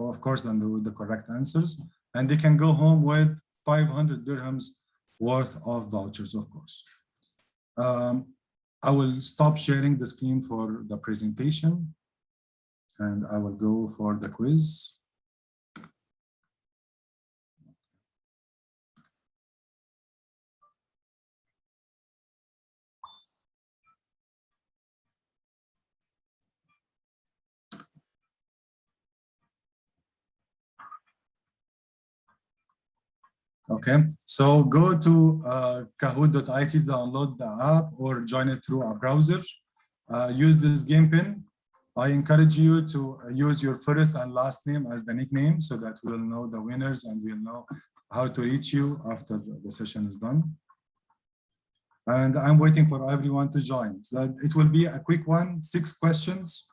of course then the correct answers, and they can go home with 500 dirhams worth of vouchers, of course. I will stop sharing the screen for the presentation, and I will go for the quiz. Okay, so go to kahoot.it to download the app or join it through a browser. Use this game pin. I encourage you to use your first and last name as the nickname so that we'll know the winners and we'll know how to reach you after the session is done. And I'm waiting for everyone to join. So it will be a quick one, 6 questions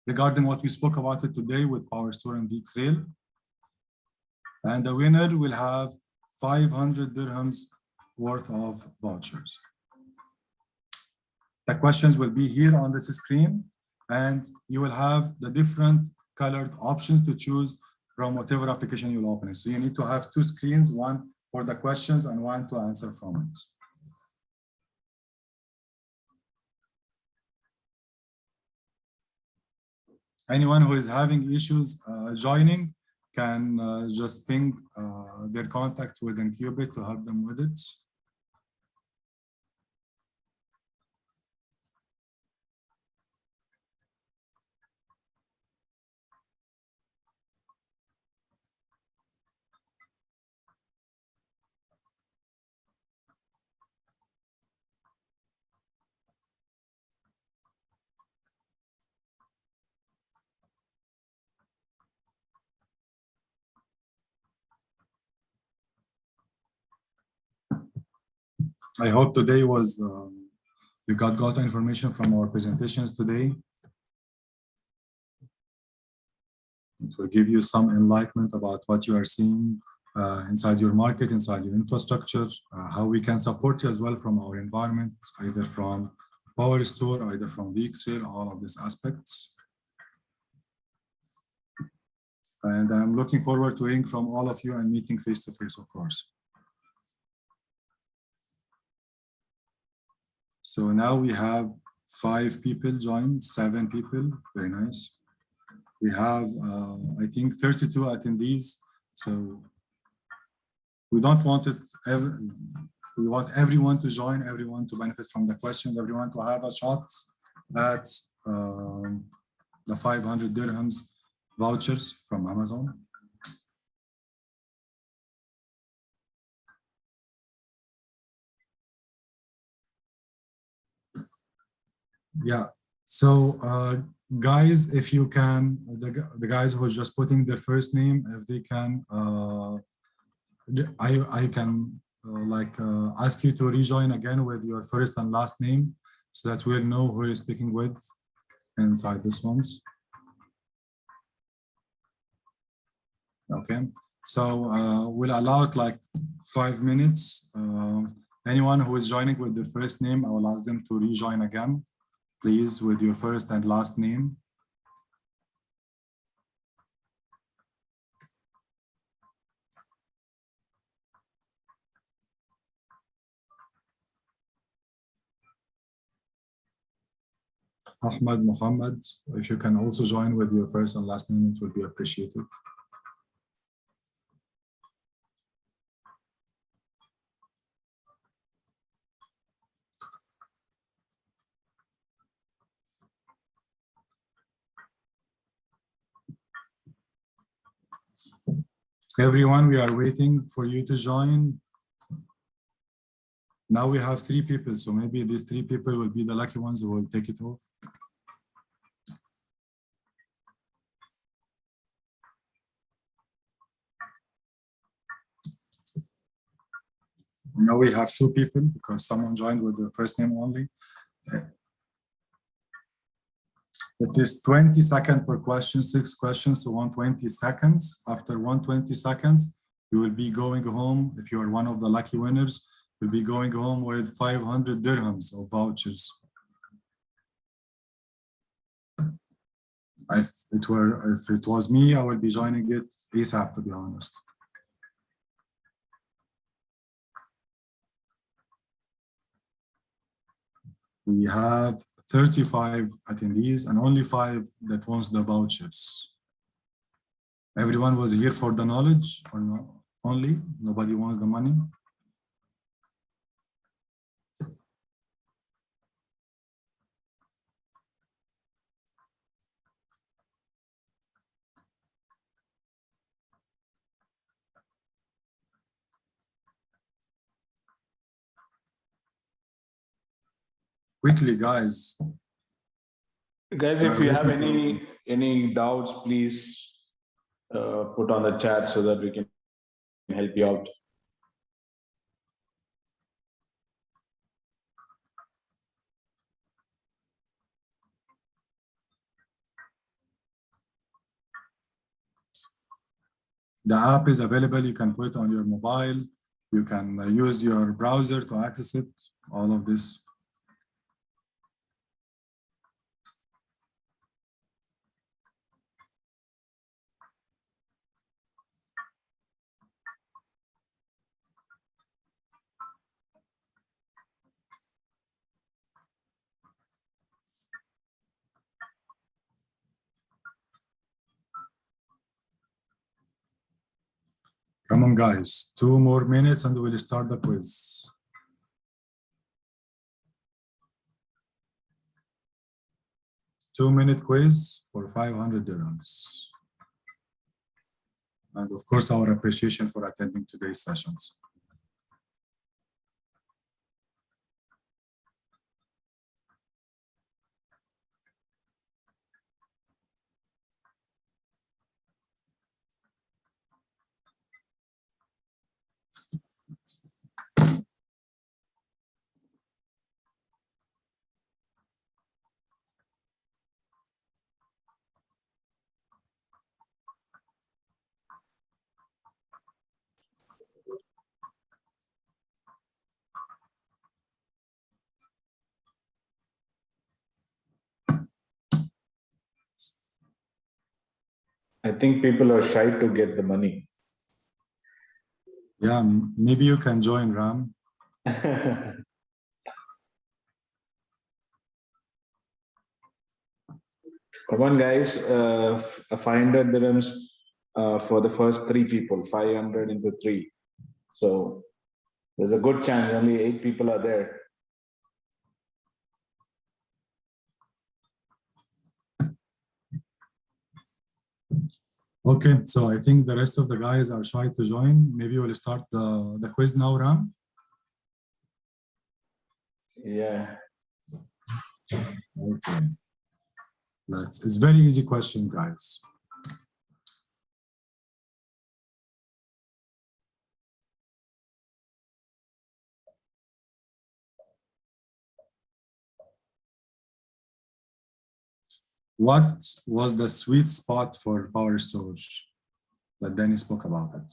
regarding what we spoke about it today with PowerStore and VxRail. And the winner will have 500 dirhams worth of vouchers. The questions will be here on this screen, and you will have the different colored options to choose from whatever application you'll open. So you need to have 2 screens, one for the questions and one to answer from it. Anyone who is having issues joining can just ping their contact with Incubate to help them with it. I hope today was, you got information from our presentations today. It will give you some enlightenment about what you are seeing inside your market, inside your infrastructure, how we can support you as well from our environment, either from PowerStore, either from VxRail, all of these aspects. And I'm looking forward to hearing from all of you and meeting face to face, of course. So now we have 5 people joined, 7 people, very nice. We have, I think, 32 attendees. So we don't want it, we want everyone to join, everyone to benefit from the questions, everyone to have a shot at the 500 dirhams vouchers from Amazon. Yeah, so guys, if you can, the guys who are just putting their first name, if they can, I can ask you to rejoin again with your first and last name so that we'll know who you're speaking with inside this ones. Okay, so we'll allow it like 5 minutes. Anyone who is joining with their first name, I will ask them to rejoin again, please, with your first and last name. Ahmad, Muhammad, if you can also join with your first and last name, it will be appreciated. Everyone, we are waiting for you to join. Now we have 3 people, so maybe these 3 people will be the lucky ones who will take it off. Now we have 2 people because someone joined with the first name only. It is 20 seconds per question, 6 questions, so 120 seconds. After 120 seconds, you will be going home. If you are one of the lucky winners, you'll be going home with 500 dirhams of vouchers. If it was me, I would be joining it ASAP, to be honest. We have 35 attendees and only 5 that wants the vouchers. Everyone was here for the knowledge or not? Only? Nobody wants the money? Quickly, guys. Guys, if you have any doubts, please put on the chat so that we can help you out. The app is available. You can put it on your mobile. You can use your browser to access it, all of this. Come on, guys, 2 more minutes and we'll start the quiz. Two-minute quiz for 500 dirhams. And of course, our appreciation for attending today's sessions. I think people are shy to get the money. Yeah, maybe you can join, Ram. Come on, guys. 500 dirhams for the first 3 people. 500 into 3. So there's a good chance only 8 people are there. Okay, so I think the rest of the guys are shy to join. Maybe we'll start the quiz now, Ram. Yeah. Okay. It's very easy question, guys. What was the sweet spot for PowerStore that Danny spoke about it?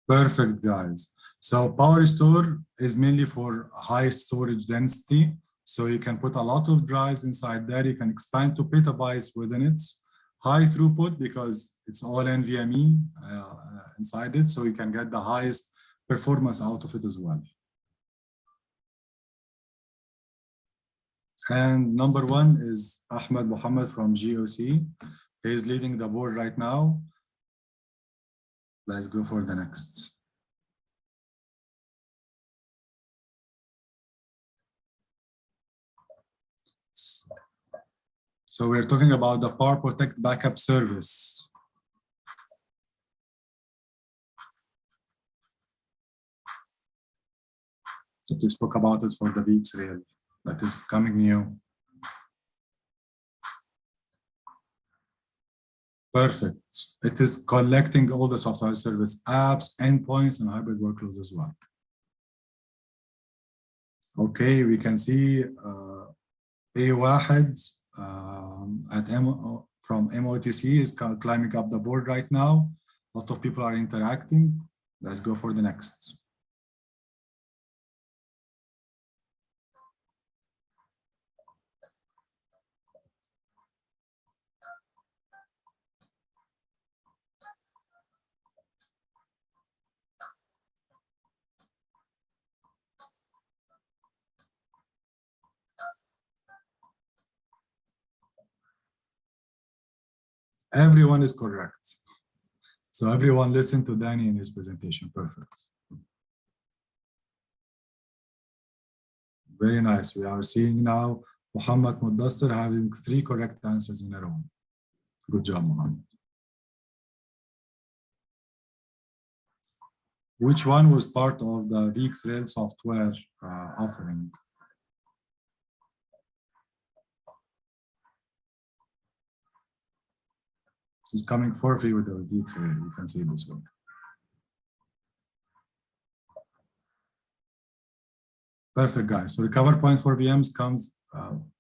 Perfect, guys. So PowerStore is mainly for high storage density. So you can put a lot of drives inside there. You can expand to petabytes within it. High throughput because it's all NVMe inside it. So you can get the highest performance out of it as well. And number 1 is Ahmed Mohammed from GOC. He is leading the board right now. Let's go for the next. So we're talking about the Power Protect backup service. So we spoke about it for the VxRail that is coming new. Perfect. It is collecting all the software service apps, endpoints, and hybrid workloads as well. Okay, we can see A1 from MOTC is climbing up the board right now. A lot of people are interacting. Let's go for the next. Everyone is correct. So everyone listened to Danny in his presentation. Perfect. Very nice. We are seeing now Muhammad Mudassir having 3 correct answers in a row. Good job, Muhammad. Which one was part of the VxRail software offering? It's coming for free with the VxRail. You can see this one. Perfect, guys. So recover point for VMs comes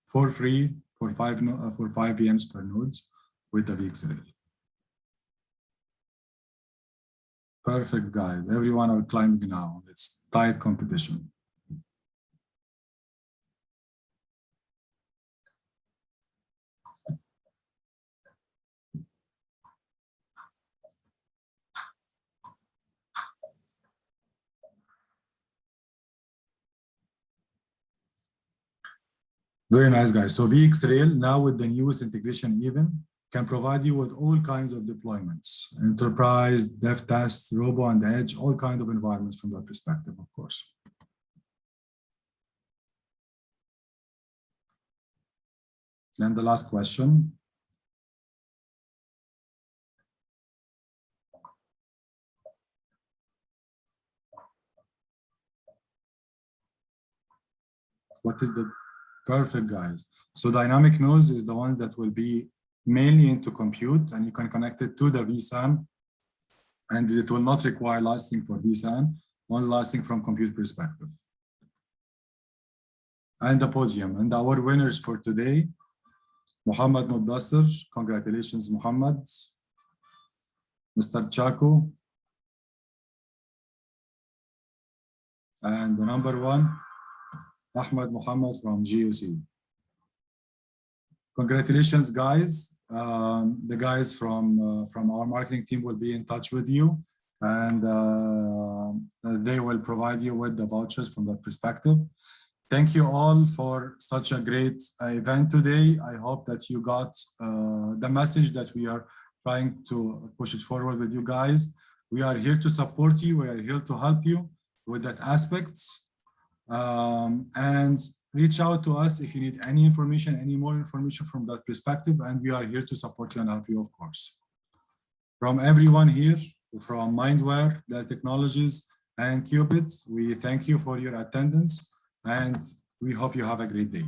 for free for five VMs per node with the VxRail. Perfect, guys. Everyone are climbing now. It's tight competition. Very nice, guys. So VxRail, now with the newest integration even, can provide you with all kinds of deployments, enterprise, dev test, robo and edge, all kinds of environments from that perspective, of course. And the last question. What is the perfect, guys? So dynamic nodes is the ones that will be mainly into compute, and you can connect it to the vSAN, and it will not require licensing for vSAN, only licensing from compute perspective. And the podium, and our winners for today, Muhammad Mudassir, congratulations, Muhammad. Mr. Chaco. And the number one, Ahmed Muhammad from GUC. Congratulations, guys. The guys from our marketing team will be in touch with you, and they will provide you with the vouchers from that perspective. Thank you all for such a great event today. I hope that you got the message that we are trying to push it forward with you guys. We are here to support you. We are here to help you with that aspect. And reach out to us if you need any information, any more information from that perspective, and we are here to support you and help you, of course. From everyone here, from Mindware, Dell Technologies, and Qubit, we thank you for your attendance, and we hope you have a great day.